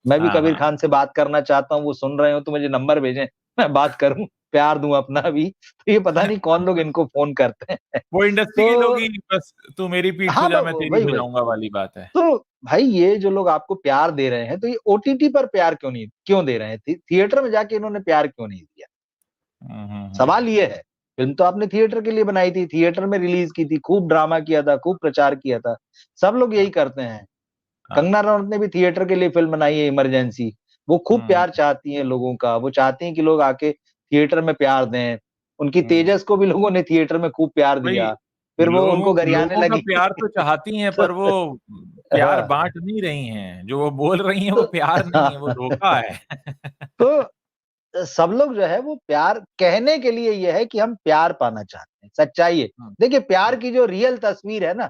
मैं भी हाँ, कबीर हाँ। खान से बात करना चाहता हूँ, वो सुन रहे हो तो मुझे नंबर भेजें, मैं बात करूँ, प्यार दूँ अपना भी। तो ये पता नहीं कौन लोग इनको फ़ोन करते हैं। वो इंडस्ट्री के लोग तो ही बस तू मेरी पीठ पे हाँ, ब जा मैं तेरी वही, हो वही। जाऊँगा वाली बात है। तो भाई ये जो लोग आपको प्यार दे रहे हैं, तो ये ओटीटी पर प्यार क्यों दे रहे हैं? थिएटर में जाके इन्होंने प्यार क्यों नहीं दिया? हुँ, हुँ, हुँ, सवाल ये है, फ़िल्म तो आपने थिएटर के लिए बनाई थी, थिएटर में रिलीज़ की थी, खूब ड्रामा किया था, खूब प्रचार किया था। सब लोग हाँ, यही करते हैं। हाँ, कंगना रनौत ने भी थिएटर के लिए फ़िल्म बनाई है इमरजेंसी। वो खूब हुँ, प्यार चाहती हैं लोगों का, वो चाहती हैं कि लोग आके थिएटर में प्यार दें। उनकी हुँ। तेजस को भी लोगों ने थिएटर में खूब प्यार वही दिया। फिर वो उनको गरियाने लोगों का लगी। प्यार तो चाहती हैं तो पर वो प्यार हाँ, बाँट नहीं रही हैं। जो वो बोल रही हैं तो वो प्यार नहीं है, वो धोखा है। तो सब लोग जो है वो प्यार कहने के लिए ये है कि हम प्यार पाना चाहते हैं, सच्चाई है। हुँ, देखिए प्यार हुँ, की जो रियल तस्वीर है ना,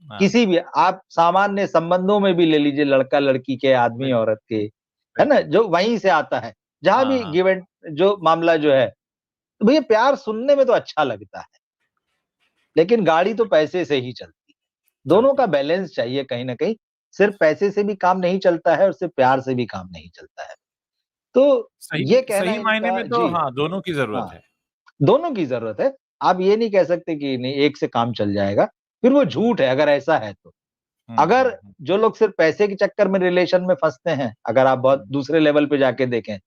हाँ, किसी भी आप सामान्य संबंधों में भी ले लीजिए लड़का-लड़की के, बिल्कुल, आदमी-औरत के, है ना? बिल्कुल। जो वहीं से आता है। जहाँ हाँ, भी हाँ, गिव एंड जो मामला जो है, तो भैया प्यार सुनने में तो अच्छा लगता है, लेकिन गाड़ी तो पैसे से ही चलती है। दोनों चलती का है। बैलेंस चाहिए कहीं न कहीं। सिर्फ़ पैसे से भी काम नहीं चलता है और सिर्फ़ प्यार से भी काम नहीं चलता है। तो सही ये कहना सही मायने इनका में तो जी, हाँ, दोनों की ज़रूरत हाँ। है। दोनों की ज़रूरत है। आप ये नहीं कह सकते कि नहीं एक से काम चल जाएगा, फिर वो हुँ, झूठ है अगर ऐसा है तो। हुँ, हुँ, अगर हुँ, जो लोग सिर्फ़ पैसे के चक्कर में रिलेशन में फँसते हैं, अगर आप बहुत हुँ, दूसरे लेवल पे जाके देखें,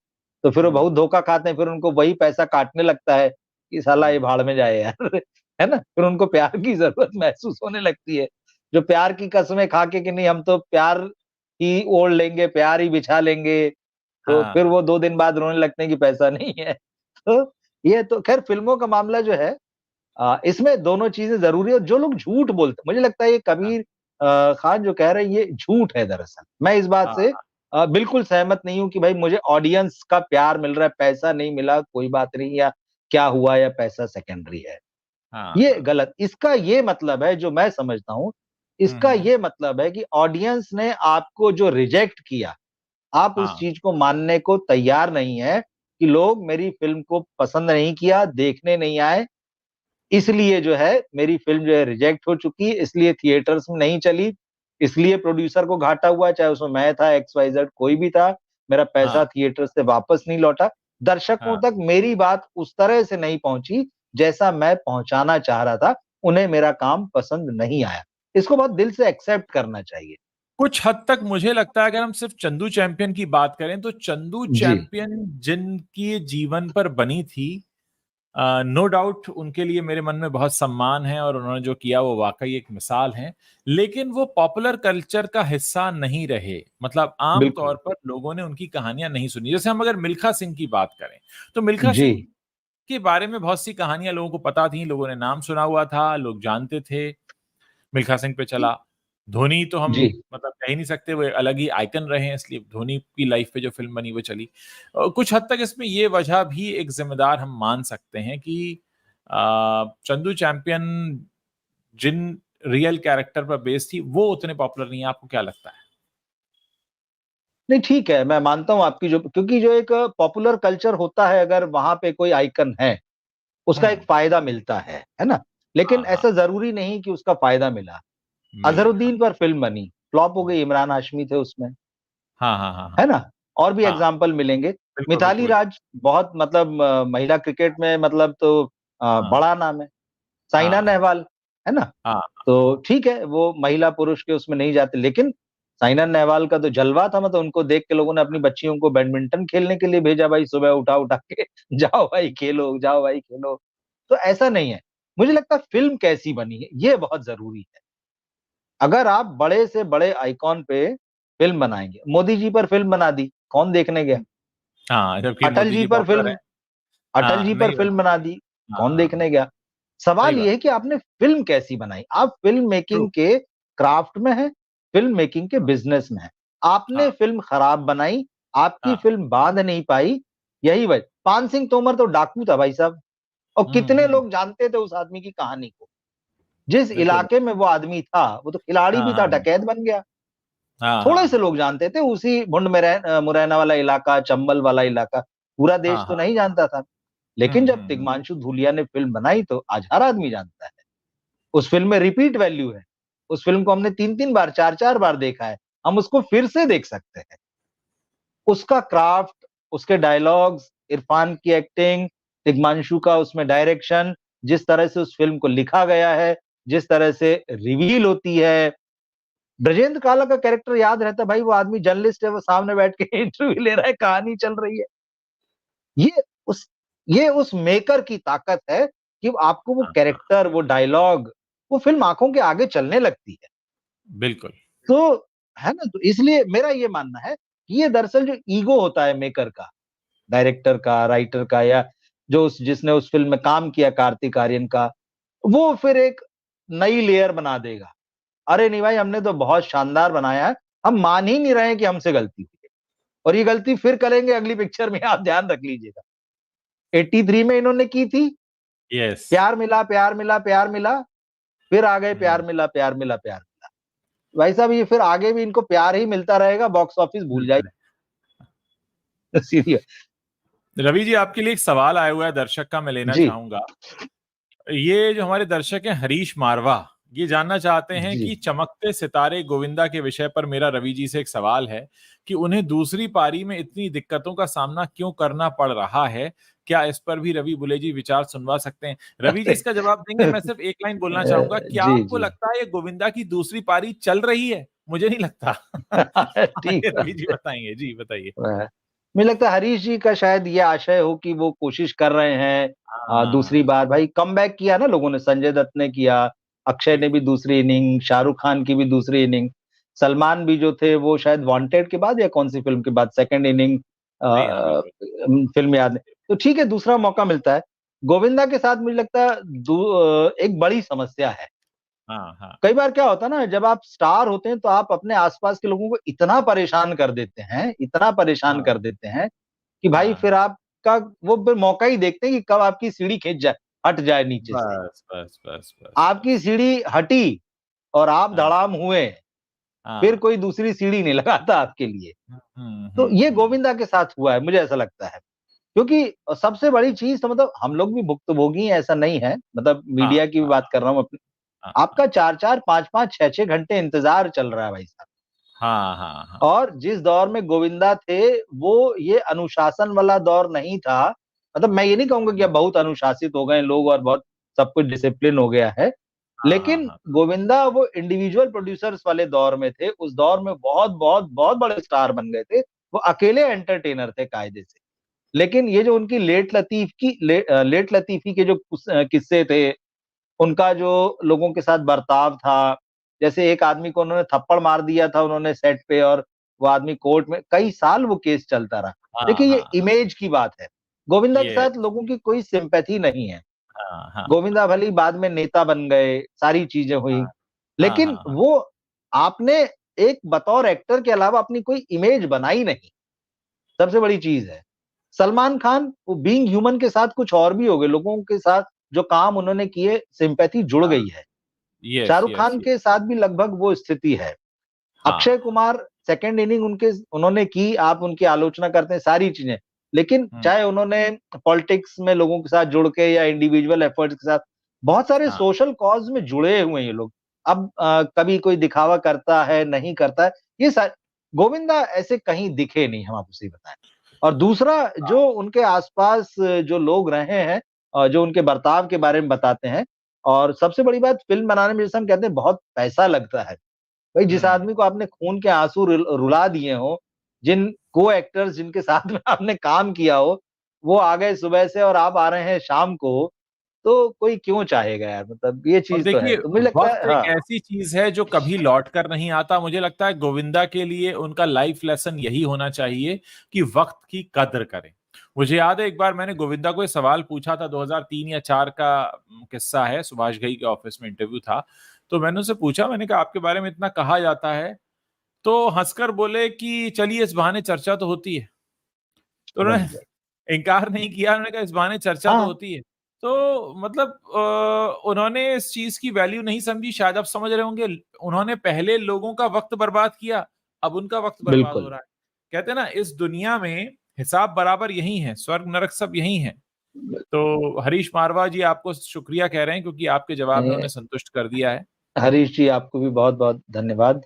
तो फिर वो हुँ, बहुत धोखा खाते हैं, फिर उनको वही पैसा काटने लगता है कि साला ये हुँ, भाड़ में जाए यार, है ना? फिर उनको प्यार की ज़रूरत महसूस होने लगती है। जो प्यार की कस्में खा के कि नहीं हम तो प्यार ही ओढ़ लेंगे, प्यार ही बिछा लेंगे, तो फिर हाँ, वो 2 दिन बाद रोने लगते हैं कि पैसा नहीं है। तो ये तो ख़ैर फ़िल्मों का मामला जो है इसमें दोनों चीज़ें ज़रूरी है और जो लोग झूठ बोलते हैं मुझे लगता है ये हाँ, कबीर खान जो कह रहे हैं ये झूठ है दरअसल। मैं इस बात हाँ, से हाँ, बिल्कुल सहमत नहीं हूँ कि भाई मुझे ऑडियंस का प्यार मिल रहा है, पैसा नहीं मिला कोई बात नहीं या क्या हुआ या पैसा सेकेंडरी है। हाँ, ये हाँ। गलत इसका ये मतलब है जो मैं समझता हूँ, हुँ, इसका हुँ, ये मतलब है कि ऑडियंस ने आपको जो रिजेक्ट किया, आप उस हाँ, चीज़ को मानने को तैयार नहीं है कि लोग मेरी फ़िल्म को पसंद नहीं किया, देखने नहीं आए इसलिए जो है मेरी फ़िल्म जो है रिजेक्ट हो चुकी है, इसलिए थिएटर्स में नहीं चली, इसलिए प्रोड्यूसर को घाटा हुआ, चाहे उसमें मैं था, एक्स-वाई-ज़ेड कोई भी था, मेरा पैसा हाँ, थिएटर से वापस नहीं लौटा। दर्शकों हाँ। तक मेरी बात उस तरह से नहीं पहुँची, जैसा मैं पहुँचाना चाह रहा था, उन्हें मेरा काम पसंद नहीं आया। इसको बहुत दिल से एक्सेप्ट करना चाहिए। कुछ हद तक मुझे लगता है अगर हम सिर्फ चंदू चैंपियन की बात करें तो चंदू जी, चैंपियन जिनकी जीवन पर बनी थी नो डाउट उनके लिए मेरे मन में बहुत सम्मान है और उन्होंने जो किया वो वाकई एक मिसाल है लेकिन वो पॉपुलर कल्चर का हिस्सा नहीं रहे मतलब आम बिल्कुल। तौर पर लोगों ने उनकी कहानियां नहीं सुनी जैसे हम अगर मिल्खा सिंह की बात करें तो मिल्खा जी, सिंह के बारे में बहुत सी कहानियां लोगों को पता थी लोगों ने नाम सुना हुआ था लोग जानते थे मिल्खा सिंह पे चला। धोनी तो हम जी। मतलब कह ही नहीं सकते वो एक अलग ही आइकन रहे हैं इसलिए धोनी की लाइफ पे जो फ़िल्म बनी वो चली। कुछ हद तक इसमें ये वजह भी एक ज़िम्मेदार हम मान सकते हैं कि चंदू चैंपियन जिन रियल कैरेक्टर पर बेस्ड थी वो उतने पॉपुलर नहीं है। आपको क्या लगता है? नहीं ठीक है, मैं मानता हूँ आपकी जो क्योंकि जो एक पॉपुलर कल्चर होता है अगर वहाँ पे कोई आइकन है उसका एक हुँ। फ़ायदा मिलता है ना? लेकिन हाँ, हाँ। ऐसा ज़रूरी नहीं कि उसका फ़ायदा मिला। मिले, हाँ। अज़हरुद्दीन पर फ़िल्म बनी, फ्लॉप हो गई, इमरान हाशमी थे उसमें, हाँ, हाँ, हाँ, हाँ। है ना? और भी हाँ, एग्ज़ाम्पल मिलेंगे। बिल्कुल, मिताली बिल्कुल। राज बहुत मतलब महिला क्रिकेट में मतलब तो हाँ, बड़ा नाम है। साइना हाँ, नेहवाल, है ना? हाँ, तो ठीक है, वो महिला-पुरुष के उसमें नहीं जाते, लेकिन साइना नेहवाल का तो जलवा था, मतलब उनको देख के लोगों ने अपनी बच्चियों को बैडमिंटन खेलने के लिए भेजा भाई, सुबह उठा-उठा के जाओ भाई खेलो, जाओ भाई खेलो। तो ऐसा नहीं है। मुझे लगता है फ़िल्म कैसी बनी है, ये बहुत ज़रूरी है। अगर आप बड़े से बड़े आइकॉन पे फ़िल्म बनाएँगे, मोदी जी पर फ़िल्म बना दी, कौन देखने गया? हाँ, जबकि अटल मोदी जी जी पर पॉपुलर फ़िल्म हैं। अटल हाँ, जी पर नहीं फ़िल्म बना दी, हाँ, कौन हाँ, देखने गया? सही सवाल ये बात। है कि आपने फ़िल्म कैसी बनाई? आप फ़िल्म ट्रू। मेकिंग के क्राफ्ट में हैं, फ़िल्म मेकिंग के बिज़नेस में हैं। आपने हाँ, फ़िल्म खराब बनाई, आपकी हाँ। फ़िल्म बाँध नहीं पाई, यही वजह पान सिंह तोमर तो डाकू था भाई साहब और हुँ, कितने हुँ। लोग जानते थे उस आदमी की कहानी को। जिस बिल्कुल। इलाके में वो आदमी था, वो तो खिलाड़ी हाँ, भी था, हाँ। डकैत बन गया। हाँ, थोड़े हाँ, से हाँ। लोग जानते थे, उसी मुरैना वाला इलाका, चंबल वाला इलाका, पूरा देश हाँ, तो हाँ। नहीं जानता था। हुँ, लेकिन जब हुँ, हुँ। तिग्मांशु धूलिया ने फ़िल्म बनाई तो आज हर आदमी जानता है। उस फ़िल्म में रिपीट वैल्यू है। उस फ़िल्म को हमने 3-3 बार, 4-4 बार देखा है। हम उसको फिर से देख सकते हैं। उसका क्राफ्ट, उसके डायलॉग्स, इरफान की एक्टिंग, तिग्मांशु का उसमें डायरेक्शन, जिस तरह से उस फ़िल्म को लिखा गया है, जिस तरह से रिवील होती है। ब्रजेंद्र काला का कैरेक्टर याद रहता है भाई, वो आदमी जर्नलिस्ट है, वो सामने बैठ के इंटरव्यू ले रहा है, कहानी चल रही है। ये उस ये उस मेकर की ताकत है कि आपको वो हाँ, हाँ। कैरेक्टर, वो डायलॉग, वो फ़िल्म आँखों के आगे चलने लगती है। बिल्कुल। तो है ना? तो इसलिए मेरा ये मानना है कि ये दरअसल जो ईगो होता है मेकर का, डायरेक्टर का, राइटर का या जो उस जिसने उस फ़िल्म में काम किया कार्तिक आर्यन का, वो फिर एक नई लेयर बना देगा। अरे नहीं भाई, हमने तो बहुत शानदार बनाया है, हम मान ही नहीं रहे हैं कि हमसे गलती हुई है और ये गलती फिर करेंगे अगली पिक्चर में, आप ध्यान रख लीजिएगा। 83 में इन्होंने की थी, यस। प्यार मिला, प्यार मिला, प्यार मिला, फिर आ गए हुँ, प्यार मिला, प्यार मिला, प्यार मिला। भाई साहब ये फिर आगे भी इनको प्यार ही मिलता रहेगा, बॉक्स ऑफिस भूल मिलता जाइए है। सीरियल। रवि जी, आपके लिए एक सवाल आया हुआ है दर्शक का, मैं लेना जी, चाहूँगा। ये जो हमारे दर्शक हैं हरीश मारवा, ये जानना चाहते हैं जी। कि चमकते सितारे गोविंदा के विषय पर मेरा रवि जी से एक सवाल है कि उन्हें दूसरी पारी में इतनी दिक्कतों का सामना क्यों करना पड़ रहा है? क्या इस पर भी रवि बुले जी विचार सुनवा सकते हैं? रवि जी अरे इसका जवाब देंगे, मैं सिर्फ एक लाइन बोलना चाहूँगा, क्या जी, आपको जी। लगता है ये गोविंदा की दूसरी पारी चल रही है? मुझे नहीं लगता। ठीक आगे रवि जी बात है। बताएँगे। जी, बताइए। मुझे लगता है हरीश जी का शायद ये आशय हो कि वो कोशिश कर रहे हैं दूसरी हाँ, बार भाई कमबैक किया ना लोगों ने, संजय दत्त ने किया, अक्षय ने भी बिल्कुल। दूसरी इनिंग, शाहरुख खान की भी दूसरी इनिंग, सलमान भी जो थे वो शायद वांटेड के बाद या कौन-सी फ़िल्म के बाद सेकंड इनिंग जी हाँ, बिल्कुल। फ़िल्म याद नहीं। तो ठीक है दूसरा मौका मिलता है। गोविंदा के साथ मुझे लगता है एक बड़ी समस्या है। हाँ, हाँ। कई बार क्या होता है ना जब आप स्टार होते हैं तो आप अपने आस-पास के लोगों को इतना परेशान कर देते हैं, इतना परेशान हाँ, कर देते हैं कि भाई हाँ, फिर हाँ। आपका वो फिर मौका ही देखते हैं कि कब आपकी सीढ़ी खिंच जाए, हट जाए नीचे से। बस, बस, बस, बस, आपकी बस। सीढ़ी हटी और आप हाँ, धड़ाम हुए, फिर हाँ। कोई दूसरी सीढ़ी नहीं लगाता आपके लिए। हुँ, तो हुँ, ये हुँ। गोविंदा के साथ हुआ है, मुझे ऐसा लगता है। क्योंकि सबसे बड़ी चीज़ तो मतलब हम लोग भी भुक्तभोगी हैं ऐसा नहीं है, मतलब हाँ, मीडिया की भी हाँ, बात कर रहा हूँ अपनी। हाँ, हाँ। आपका 4-4, 5-5, 6-6 घंटे इंतज़ार चल रहा है भाई साहब। हाँ, हाँ, हाँ। और जिस दौर में गोविंदा थे, वो ये अनुशासन वाला दौर नहीं था। मतलब मैं ये नहीं कहूँगा कि अब बहुत अनुशासित हो गए हैं लोग और बहुत सब कुछ डिसिप्लिन हो गया है। हाँ, हाँ, लेकिन हाँ। गोविंदा वो इंडिविजुअल प्रोड्यूसर्स वाले दौर में थे। उस दौर में बहुत बड़े स्टार बन गए थे। वो अकेले एंटरटेनर थे कायदे से। लेकिन ये जो उनकी लेट लतीफ़ी के जो किस्से थे, उनका जो लोगों के साथ बर्ताव था, जैसे एक आदमी को उन्होंने थप्पड़ मार दिया था उन्होंने सेट पे और वो आदमी कोर्ट में कई साल वो केस चलता रहा। हाँ, देखिए ये हाँ। इमेज की बात है। गोविंदा के ये साथ लोगों की कोई सिम्पैथी नहीं है। हाँ, हाँ, गोविंदा भले ही बाद में नेता बन गए, सारी चीज़ें हुई, हाँ। हाँ, लेकिन हाँ, हाँ। वो आपने एक बतौर एक्टर के अलावा अपनी कोई इमेज बनाई नहीं, सबसे बड़ी चीज़ है। सलमान खान वो बीइंग ह्यूमन के साथ कुछ और भी हो गए, लोगों के साथ जो काम उन्होंने किए सिम्पैथी जुड़ हाँ। गई है। Yes, Shahrukh yes, Khan yes. के साथ भी लगभग वो स्थिति है। हाँ। अक्षय कुमार सेकंड इनिंग उन्होंने की, आप उनकी आलोचना करते हैं सारी चीज़ें, लेकिन हुँ। चाहे उन्होंने पॉलिटिक्स में लोगों के साथ जुड़ के या इंडिविजुअल एफर्ट्स के साथ बहुत सारे हाँ। सोशल कॉज़ में जुड़े हुए हैं ये लोग। अब कभी कोई दिखावा करता है, नहीं करता है, ये सा गोविंदा ऐसे कहीं दिखे नहीं, हम आपको सही बताएँ। और दूसरा जो उनके आसपास जो लोग रहे हैं जो उनके बर्ताव के बारे में बताते हैं और सबसे बड़ी बात फ़िल्म बनाने में जैसे हम कहते हैं बहुत पैसा लगता है। भाई जिस हुँ। आदमी को आपने खून के आँसू रुला दिए हों, जिन को-एक्टर्स जिनके साथ में आपने काम किया हो, वो आ गए सुबह से और आप आ रहे हैं शाम को, तो कोई क्यों चाहेगा यार मतलब ये और चीज़ तो है। देखिए, तो मुझे लगता वक़्त है एक हाँ, ऐसी चीज़ है जो कभी लौट कर नहीं आता। मुझे लगता है गोविंदा के लिए उनका लाइफ़ लेसन यही होना चाहिए कि वक़्त की कद्र करें। मुझे याद है एक बार मैंने गोविंदा को ये सवाल पूछा था 2003 या 4 का किस्सा है, सुभाष घई के ऑफ़िस में इंटरव्यू था। तो मैंने उससे पूछा, मैंने कहा आपके बारे में इतना कहा जाता है, तो हँसकर बोले कि चलिए इस बहाने चर्चा तो होती है। तो उन्होंने राइट, राइट। इनकार नहीं किया, उन्होंने कहा इस बहाने चर्चा तो हाँ, होती है। तो मतलब उन्होंने इस चीज़ की वैल्यू नहीं समझी, शायद आप समझ रहे होंगे, उन्होंने पहले लोगों का वक़्त बर्बाद किया, अब उनका वक़्त बर्बाद हो बिल्कुल। रहा है। कहते हैं ना इस दुनिया में हिसाब बराबर यही है, स्वर्ग नरक सब यही है। तो हरीश मारवाह जी आपको शुक्रिया कह रहे हैं क्योंकि आपके जवाब ने नहीं, उन्हें संतुष्ट कर दिया है। हरीश जी आपको भी बहुत-बहुत धन्यवाद।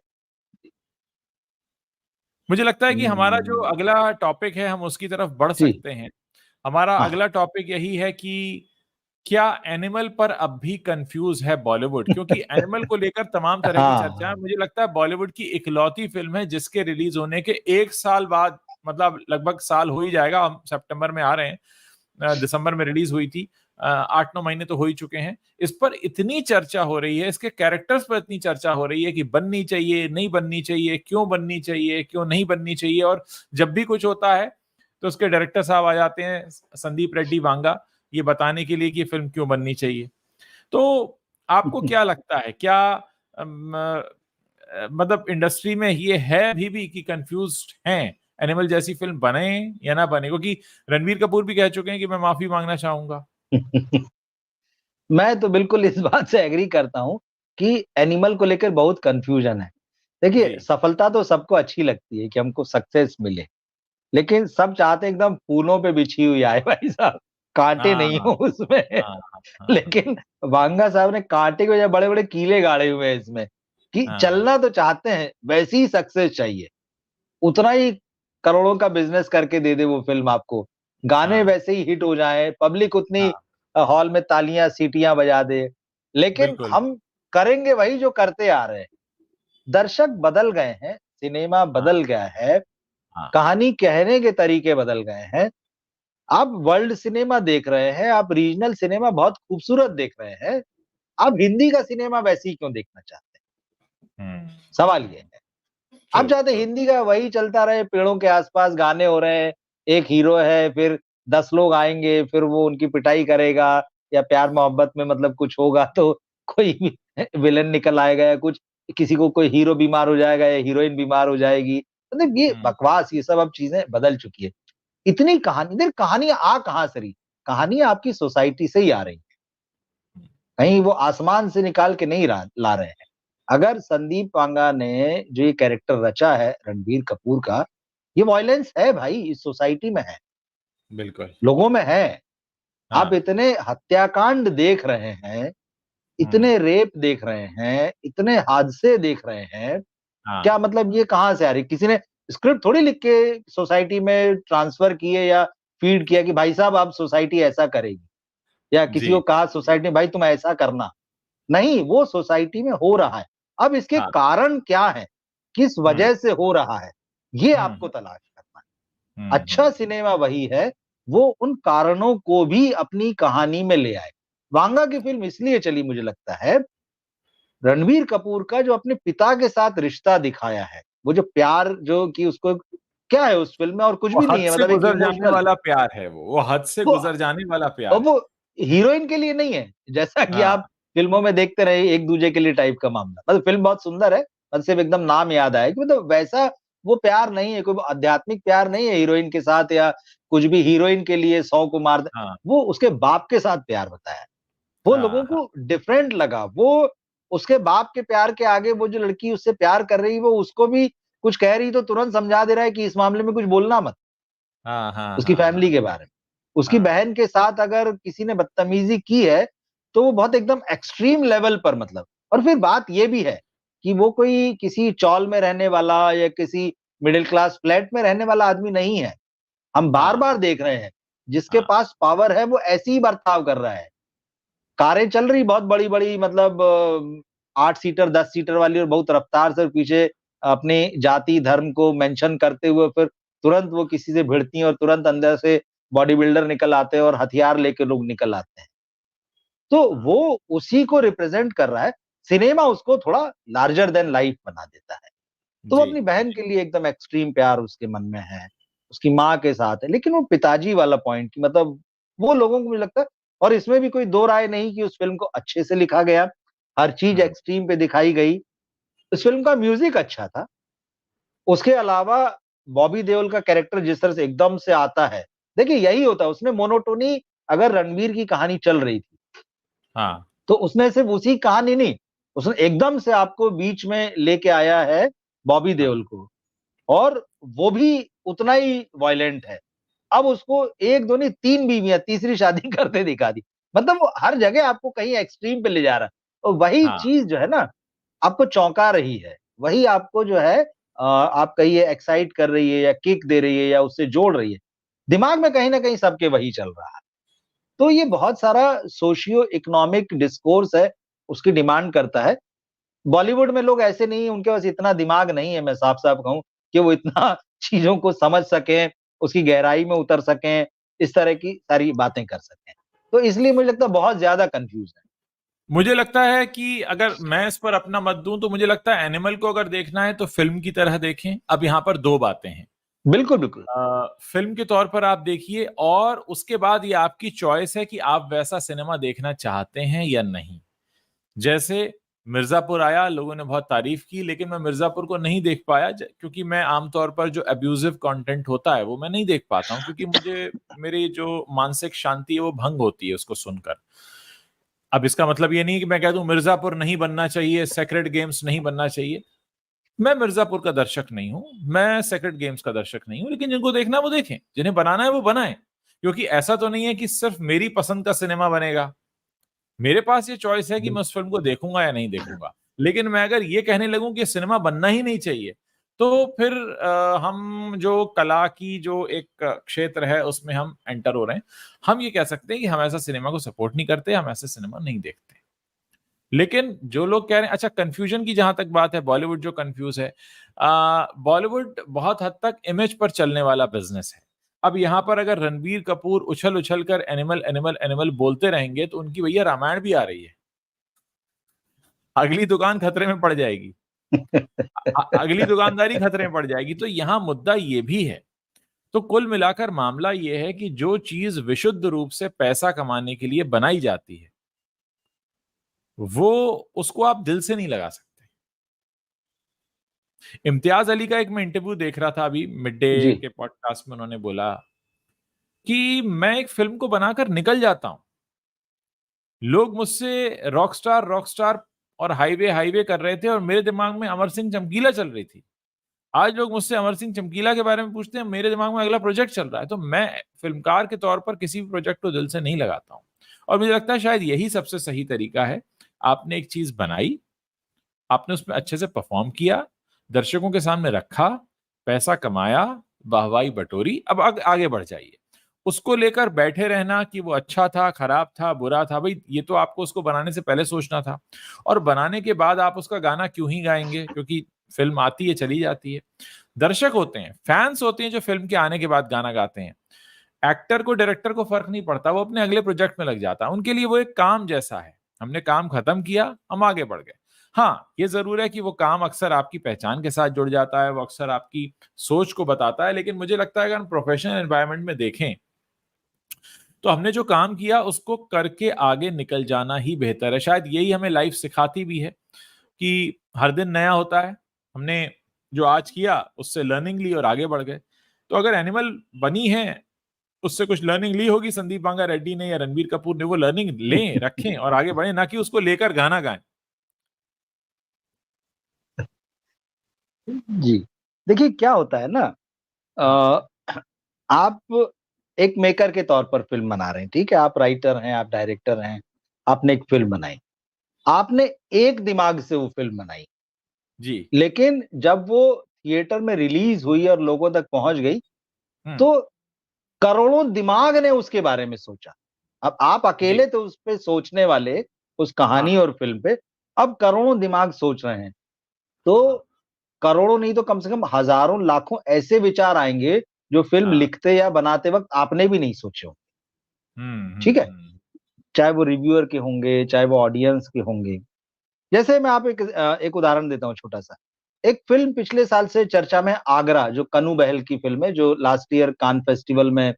मुझे लगता है कि हमारा जो हुँ, अगला टॉपिक है हम उसकी तरफ बढ़ जी, सकते हैं। हमारा हाँ। अगला टॉपिक यही है कि क्या एनिमल पर अब भी कन्फ्यूज़ है बॉलीवुड? क्योंकि एनिमल को लेकर तमाम तरह की चर्चा है। हाँ, मुझे लगता है बॉलीवुड की इकलौती फ़िल्म है जिसके रिलीज़ होने के 1 साल बाद मतलब लगभग साल हो ही जाएगा, हम सितंबर में आ रहे हैं। दिसंबर में रिलीज़ हुई थी। 8-9 महीने तो हो ही चुके हैं। इस पर इतनी चर्चा हो रही है, इसके कैरेक्टर्स पर इतनी चर्चा हो रही है कि बननी चाहिए, नहीं बननी चाहिए, क्यों बननी चाहिए, क्यों नहीं बननी चाहिए और जब भी कुछ होता है, तो उसके डायरेक्टर साहब आ जाते हैं, संदीप रेड्डी वांगा, ये बताने के लिए कि फ़िल्म क्यों बननी चाहिए। तो आपको क्या लगता है, क्या मतलब इंडस्ट्री में ये है अभी भी कि कन्फ्यूज़्ड हैं, एनिमल जैसी फ़िल्म बने या ना बने? क्योंकि रणबीर कपूर भी कह चुके हैं कि मैं माफ़ी माँगना चाहूँगा। मैं तो बिल्कुल इस बात से एग्री करता हूँ कि एनिमल को लेकर बहुत कन्फ्यूजन है। देखिए, जी। सफलता तो सबको अच्छी लगती है कि हमको सक्सेस मिले, लेकिन सब चाहते हैं एकदम फूलों पे बिछी हुई आए भाई साहब, काँटे हाँ, नहीं हो उसमें। हाँ, हाँ, हाँ, लेकिन बांगा साहब ने काँटे के बजाय बड़े-बड़े कीले गाड़े हुए हैं इसमें, कि हाँ, चलना तो चाहते हैं, वैसी ही सक्सेस चाहिए। उतना ही करोड़ों का बिज़नेस करके दे दे वो फ़िल्म आपको। गाने हाँ, वैसे ही हिट हो जाएँ, पब्लिक उतनी हाँ, हॉल में तालियाँ, सीटियाँ बजा दे। लेकिन बिल्कुल। हम करेंगे वही जो करते आ रहे हैं। दर्शक बदल गए हैं, सिनेमा हाँ, बदल गया है, हाँ, कहानी कहने के तरीके बदल गए हैं। आप वर्ल्ड सिनेमा देख रहे हैं, आप रीजनल सिनेमा बहुत खूबसूरत देख रहे हैं। आप हिंदी का सिनेमा वैसे ही क्यों देखना चाहते हैं? हुँ, सवाल ये है। ट्रू, आप चाहते हैं ट्रू। हिंदी का वही चलता रहे, पेड़ों के आस-पास गाने हो रहे हैं, एक हीरो है, फिर 10 लोग आएँगे, फिर वो उनकी पिटाई करेगा या प्यार-मोहब्बत में मतलब कुछ होगा तो कोई विलेन निकल आएगा या कुछ, किसी को कोई हीरो बीमार हो जाएगा या हीरोइन बीमार हो जाएगी। मतलब ये हुँ, बकवास, ये सब अब चीज़ें बदल चुकी है। इतनी कहानी देखिए कहानियाँ आ कहाँ से रही? कहानियाँ आपकी सोसाइटी से ही आ रही हैं। हुँ, कहीं वो आसमान से निकाल के नहीं ला रहे हैं। अगर संदीप पांगा ने जो ये कैरेक्टर रचा है रणबीर कपूर का, ये वॉयलेंस है भाई, इस सोसाइटी में है, बिल्कुल। लोगों में है। आप हाँ, इतने हत्याकांड देख रहे हैं, हुँ, इतने रेप देख रहे हैं, इतने हादसे देख रहे हैं, हाँ, क्या मतलब ये कहाँ से आ रही? किसी ने स्क्रिप्ट थोड़ी लिख के सोसाइटी में ट्रांसफर किए या फीड किया कि भाई साहब अब सोसाइटी ऐसा करेगी या किसी को जी, कहा सोसाइटी ने भाई तुम ऐसा करना। नहीं, वो सोसाइटी में हो रहा है। अब इसके हाँ, कारण क्या हैं? किस हुँ, वजह से हो रहा है? ये हुँ, आपको तलाश करना है। हुँ, अच्छा हुँ, सिनेमा वही है, वो उन कारणों को भी अपनी कहानी में ले आए। वांगा की फ़िल्म इसलिए चली मुझे लगता है, रणबीर कपूर का जो अपने पिता के साथ रिश्ता दिखाया है, वो जो प्यार जो कि उसको क्या है उस फ़िल्म में और कुछ वो भी हद नहीं है से मतलब एक गुज़र जाने इमोशनल वाला प्यार है वो हद से वो गुज़र जाने वाला और प्यार है। वो हीरोइन के लिए नहीं है, जैसा कि हाँ, आप फ़िल्मों में देखते रहे एक-दूजे के लिए टाइप का मामला। मतलब फ़िल्म बहुत सुंदर है, बस सिर्फ़ एकदम नाम याद आया कि मतलब वैसा वो प्यार नहीं है, कोई आध्यात्मिक प्यार नहीं है हीरोइन के साथ या कुछ भी हीरोइन के लिए 100 को मार दे हाँ, वो उसके बाप के साथ प्यार बताया है। वो हाँ, लोगों हाँ, को डिफरेंट लगा, वो उसके बाप के प्यार के आगे वो जो लड़की उससे प्यार कर रही है, वो उसको भी कुछ कह रही तो तुरंत समझा दे रहा है कि इस मामले में कुछ बोलना मत। हाँ, हाँ, उसकी हाँ, फैमिली हाँ, के बारे में। उसकी हाँ, बहन के साथ अगर किसी ने बदतमीज़ी की है, तो वो बहुत एकदम एक्सट्रीम लेवल पर मतलब और फिर बात ये भी है कि वो कोई किसी चॉल में रहने वाला या किसी मिडल क्लास फ्लैट में रहने वाला आदमी नहीं है। हम बार हाँ बार देख रहे हैं, जिसके हाँ पास पावर है वो ऐसे ही बर्ताव कर रहा है। कारें चल रही बहुत बड़ी बड़ी, मतलब 8 सीटर 10 सीटर वाली, और बहुत रफ्तार से पीछे अपनी जाति धर्म को मेंशन करते हुए फिर तुरंत वो किसी से भिड़ती हैं और तुरंत अंदर से बॉडी बिल्डर निकल आते हैं और हथियार लेके लोग निकल आते हैं। तो हाँ वो उसी को रिप्रेजेंट कर रहा है। सिनेमा उसको थोड़ा लार्जर देन लाइफ बना देता है। तो वो जी अपनी बहन के लिए एकदम एक्सट्रीम प्यार उसके मन में है, उसकी माँ के साथ है, लेकिन वो पिताजी वाला पॉइंट, मतलब वो लोगों को मुझे लगता है, और इसमें भी कोई दो राय नहीं कि उस फिल्म को अच्छे से लिखा गया, हर चीज हम्म एक्सट्रीम पे दिखाई गई। उस फिल्म का म्यूजिक अच्छा था। उसके अलावा बॉबी देओल का कैरेक्टर जिस तरह से एकदम से आता है, देखिए यही होता है, उसने मोनोटोनी, अगर रणवीर की कहानी चल रही थी हाँ तो उसने सिर्फ उसी कहानी नहीं, उसने एकदम से आपको बीच में लेके आया है बॉबी हाँ देओल को, और वो भी उतना ही वायलेंट है। अब उसको एक दो नहीं तीन बीवियां, तीसरी शादी करते दिखा दी। मतलब वो हर जगह आपको कहीं एक्सट्रीम पे ले जा रहा है, और वही हाँ चीज जो है ना, आपको चौंका रही है, वही आपको जो है आप कहिए एक्साइट कर रही है या किक दे रही है या उससे जोड़ रही है। दिमाग में कहीं ना कहीं सबके वही चल रहा है। तो ये बहुत सारा सोशियो इकोनॉमिक डिस्कोर्स है, उसकी डिमांड करता है। बॉलीवुड में लोग ऐसे नहीं है, उनके पास इतना दिमाग नहीं है, मैं साफ साफ कहूं, कि वो इतना चीजों को समझ सकें, उसकी गहराई में उतर सकें, इस तरह की सारी बातें कर सकें। तो इसलिए मुझे लगता है बहुत ज्यादा कंफ्यूज है। मुझे लगता है कि अगर मैं इस पर अपना मत दूं तो मुझे लगता है एनिमल को अगर देखना है तो फिल्म की तरह देखें। अब यहां पर दो बातें हैं। बिल्कुल बिल्कुल। फिल्म के तौर पर आप देखिए और उसके बाद ये आपकी चॉइस है कि आप वैसा सिनेमा देखना चाहते हैं या नहीं। जैसे मिर्जापुर आया, लोगों ने बहुत तारीफ की, लेकिन मैं मिर्जापुर को नहीं देख पाया क्योंकि मैं आमतौर पर जो अब्यूजिव कंटेंट होता है वो मैं नहीं देख पाता हूं, क्योंकि मुझे मेरी जो मानसिक शांति है वो भंग होती है उसको सुनकर। अब इसका मतलब ये नहीं कि मैं कह दूं मिर्जापुर नहीं बनना चाहिए, सेक्रेड गेम्स नहीं बनना चाहिए। मैं मिर्जापुर का दर्शक नहीं हूं, मैं सेक्रेड गेम्स का दर्शक नहीं हूं, लेकिन जिनको देखना है वो देखें, जिन्हें बनाना है वो बनाएं। क्योंकि ऐसा तो नहीं है कि सिर्फ मेरी पसंद का सिनेमा बनेगा। मेरे पास ये चॉइस है कि मैं उस फिल्म को देखूंगा या नहीं देखूंगा। लेकिन मैं अगर ये कहने लगूं कि सिनेमा बनना ही नहीं चाहिए, तो फिर हम जो कला की जो एक क्षेत्र है उसमें हम एंटर हो रहे हैं। हम ये कह सकते हैं कि हम ऐसा सिनेमा को सपोर्ट नहीं करते, हम ऐसा सिनेमा नहीं देखते। लेकिन जो लोग कह रहे हैं, अच्छा कंफ्यूजन की जहां तक बात है, बॉलीवुड जो कंफ्यूज है, बॉलीवुड बहुत हद तक इमेज पर चलने वाला बिजनेस है। अब यहां पर अगर रणबीर कपूर उछल उछल कर एनिमल एनिमल एनिमल बोलते रहेंगे तो उनकी भैया रामायण भी आ रही है, अगली दुकान खतरे में पड़ जाएगी, अगली दुकानदारी खतरे में पड़ जाएगी। तो यहां मुद्दा ये भी है। तो कुल मिलाकर मामला ये है कि जो चीज विशुद्ध रूप से पैसा कमाने के लिए बनाई जाती है वो उसको आप दिल से नहीं लगा सकते। इम्तियाज अली का एक मैं इंटरव्यू देख रहा था अभी मिड डे जी। के पॉडकास्ट में, उन्होंने बोला कि मैं एक फिल्म को बनाकर निकल जाता हूं, लोग मुझसे रॉक स्टार और हाईवे हाईवे कर रहे थे और मेरे दिमाग में अमर सिंह चमकीला चल रही थी। आज लोग मुझसे अमर सिंह चमकीला के बारे में पूछते हैं, मेरे दिमाग में अगला प्रोजेक्ट चल रहा है। तो मैं फिल्मकार के तौर पर किसी भी प्रोजेक्ट को दिल से नहीं लगाता हूं। और मुझे लगता है शायद यही सबसे सही तरीका है। आपने एक चीज बनाई, आपने उसमें अच्छे से परफॉर्म किया, दर्शकों के सामने रखा, पैसा कमाया, वाहवाही बटोरी, अब आगे बढ़ जाइए। उसको लेकर बैठे रहना कि वो अच्छा था, खराब था, बुरा था, भाई ये तो आपको उसको बनाने से पहले सोचना था। और बनाने के बाद आप उसका गाना क्यों ही गाएंगे, क्योंकि फिल्म आती है चली जाती है। दर्शक होते हैं, फैंस होते हैं जो फिल्म के आने के बाद गाना गाते हैं। एक्टर को, डायरेक्टर को फर्क नहीं पड़ता, वो अपने अगले प्रोजेक्ट में लग जाता है। उनके लिए वो एक काम जैसा है, हमने काम खत्म किया, हम आगे बढ़ गए। हाँ, ये जरूर है कि वो काम अक्सर आपकी पहचान के साथ जुड़ जाता है, वो अक्सर आपकी सोच को बताता है। लेकिन मुझे लगता है अगर हम प्रोफेशनल एनवायरनमेंट में देखें तो हमने जो काम किया उसको करके आगे निकल जाना ही बेहतर है। शायद यही हमें लाइफ सिखाती भी है कि हर दिन नया होता है। हमने जो आज किया उससे लर्निंग ली और आगे बढ़ गए। तो अगर एनिमल बनी है, उससे कुछ लर्निंग ली होगी संदीप बांगा रेड्डी ने या रणबीर कपूर ने, वो लर्निंग लें, रखें और आगे बढ़े, ना कि उसको लेकर गाना गाएं। जी। देखिए क्या होता है ना, आप एक मेकर के तौर पर फिल्म बना रहे हैं, ठीक है, आप राइटर हैं, आप डायरेक्टर हैं, आपने एक फिल्म बनाई, आपने एक दिमाग से वो फिल्म बनाई, जी। लेकिन जब वो थिएटर में रिलीज हुई और लोगों तक पहुंच गई, हम्म तो करोड़ों दिमाग ने उसके बारे में सोचा। अब आप जी। अकेले तो उस पे सोचने वाले, उस कहानी हाँ, और फ़िल्म पे, अब करोड़ों दिमाग सोच रहे हैं। तो हाँ, करोड़ों नहीं तो कम से कम हज़ारों, लाखों ऐसे विचार आएँगे, जो फ़िल्म हाँ। लिखते या बनाते वक़्त आपने भी नहीं सोचे हों। हुँ, ठीक हुँ, है? हुँ। चाहे वो रिव्यूअर के होंगे, चाहे वो ऑडियंस के होंगे। जैसे मैं आप एक उदाहरण देता हूँ छोटा-सा। एक फ़िल्म पिछले साल से चर्चा में है, आगरा, जो कन्नू बहल की फ़िल्म है, जो लास्ट ईयर कान फेस्टिवल में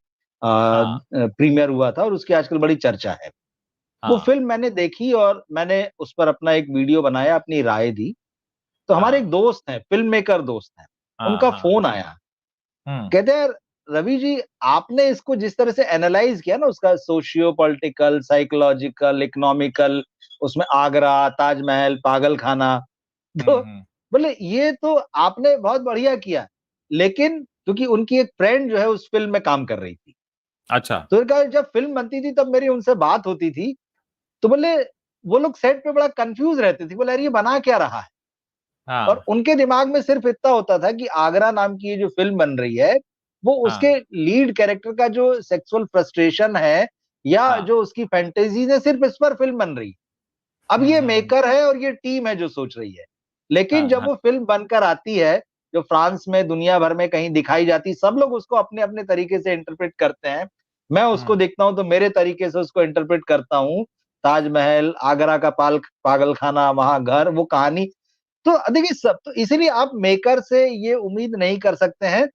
हाँ, प्रीमियर हुआ था और उसकी आजकल बड़ी चर्चा है। वो हाँ, फ़िल्म मैंने देखी और मैंने उस पर अपना एक वीडियो बनाया, अपनी राय दी। तो हमारे हाँ, एक दोस्त हैं, फ़िल्म मेकर दोस्त हैं, हाँ, उनका हाँ। फ़ोन आया। हुँ, कहते हैं, "रवि जी, आपने इसको जिस तरह से एनालाइज़ किया ना, उसका सोशियो पॉलिटिकल, साइकोलॉजिकल, इकोनॉमिकल, उसमें आगरा, ताजमहल, पागलखाना।" हुँ, तो हुँ। बोले, "ये तो आपने बहुत बढ़िया किया।" लेकिन क्योंकि उनकी एक फ्रेंड जो है उस फ़िल्म में काम कर रही थी। अच्छा। तो उन्होंने कहा, "जब फ़िल्म बनती थी तब मेरी उनसे बात होती थी।" तो बोले, "वो लोग सेट पे बड़ा कन्फ्यूज़ रहते थे।" बोले, "यार, ये बना क्या रहा है?" और हाँ, उनके दिमाग में सिर्फ़ इतना होता था कि आगरा नाम की ये जो फ़िल्म बन रही है, वो हाँ, उसके लीड कैरेक्टर का जो सेक्सुअल फ्रस्ट्रेशन है या हाँ। जो उसकी फैंटेसीज़ है, सिर्फ़ इस पर फ़िल्म बन रही है। अब हुँ, ये हुँ, हुँ। मेकर है और ये टीम है जो सोच रही है। लेकिन हाँ, जब हाँ। वो फ़िल्म बनकर आती है, जो फ्रांस में, दुनिया भर में कहीं दिखाई जाती है, सब लोग उसको अपने-अपने तरीके से इंटरप्रेट करते हैं। मैं उसको हुँ, देखता हूँ तो मेरे तरीके से उसको इंटरप्रेट करता हूँ। ताजमहल, आगरा का पागलखाना, वहाँ घर, वो कहानी। तो देखिए, सब तो इसीलिए आप मेकर से ये उम्मीद नहीं कर सकते हैं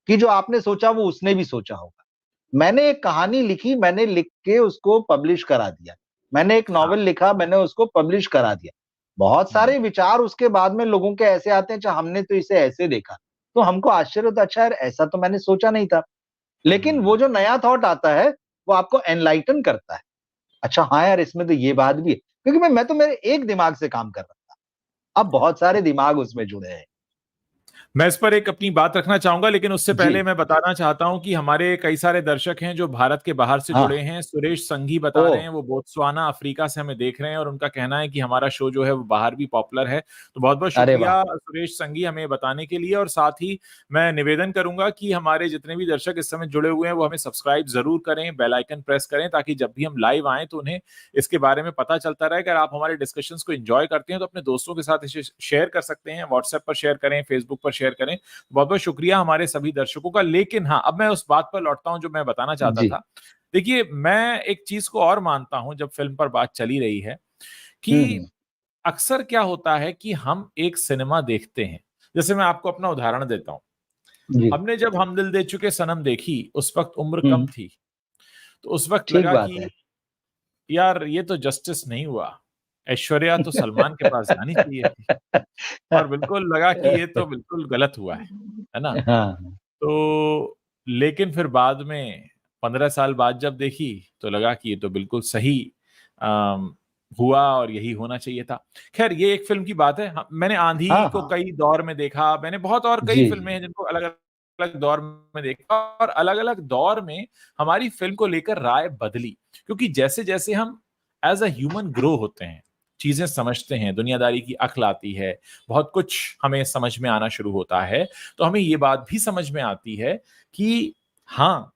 कि जो आपने सोचा वो उसने भी सोचा होगा। मैंने एक कहानी लिखी, मैंने लिख के उसको पब्लिश करा दिया। मैंने एक हाँ। नॉवेल लिखा, मैंने उसको पब्लिश करा दिया। बहुत हुँ, सारे विचार उसके बाद में लोगों के ऐसे आते हैं, अच्छा हमने तो इसे ऐसे देखा। तो हमको आश्चर्य होता है, अच्छा यार, ऐसा तो मैंने सोचा नहीं था। लेकिन वो हुँ। जो नया थॉट आता है, वो आपको एनलाइटन करता है। अच्छा हाँ यार, इसमें तो ये बात भी है। क्योंकि मैं तो मेरे एक दिमाग से काम कर रहा था। अब बहुत सारे दिमाग उसमें जुड़े हैं। मैं इस पर एक अपनी बात रखना चाहूंगा, लेकिन उससे पहले जी, मैं बताना चाहता हूं कि हमारे कई सारे दर्शक हैं जो भारत के बाहर से जुड़े हाँ। हैं। सुरेश संघी बता ओह! रहे हैं वो बोत्सवाना, अफ्रीका से हमें देख रहे हैं और उनका कहना है कि हमारा शो जो है वो बाहर भी पॉपुलर है। तो बहुत बहुत अरे वाह! शुक्रिया सुरेश संघी हमें बताने के लिए। और साथ ही मैं निवेदन करूंगा कि हमारे जितने भी दर्शक इस समय जुड़े हुए हैं वो हमें सब्सक्राइब जरूर करें, बेल आइकन प्रेस करें, ताकि जब भी हम लाइव आए तो उन्हें इसके बारे में पता चलता रहे। अगर आप हमारे डिस्कशंस को एंजॉय करते हैं तो अपने दोस्तों के साथ इसे शेयर कर सकते हैं, व्हाट्सएप पर शेयर करें, फेसबुक पर शेयर करें। बहुत बहुत शुक्रिया हमारे सभी दर्शकों का। लेकिन हाँ, अब मैं उस बात पर लौटता हूं जो मैं बताना चाहता जी। था। देखिए, मैं एक चीज को और मानता हूं, जब फिल्म पर बात चली रही है, हुँ, कि हुँ। अक्सर क्या होता है कि हम एक सिनेमा देखते हैं। जैसे मैं आपको अपना उदाहरण देता हूं। जी। हमने जब हम दिल दे चुके सनम देखी, उस वक्त उम्र हुँ, कम हुँ। थी। तो उस वक्त ठीक लगा बात कि है। यार ये तो जस्टिस नहीं हुआ, ऐश्वर्या तो सलमान के पास जानी चाहिए थी। और बिल्कुल लगा कि ये तो बिल्कुल गलत हुआ है ना? हाँ, तो लेकिन फिर बाद में 15 साल बाद जब देखी, तो लगा कि ये तो बिल्कुल सही अम, हुआ और यही होना चाहिए था। ख़ैर, ये एक फ़िल्म की बात है। मैंने आंधी हाँ, को हाँ। कई दौर में देखा, मैंने बहुत और कई जी, फ़िल्में जी। हैं जिनको अलग-अलग दौर में देखा, और अलग-अलग दौर में हमारी फ़िल्म को लेकर राय बदली। क्योंकि जैसे-जैसे हम एज़ अ ह्यूमन ग्रो होते हैं, चीज़ें समझते हैं, दुनियादारी की अक्ल आती है, बहुत कुछ हमें समझ में आना शुरू होता है, तो हमें ये बात भी समझ में आती है कि हाँ,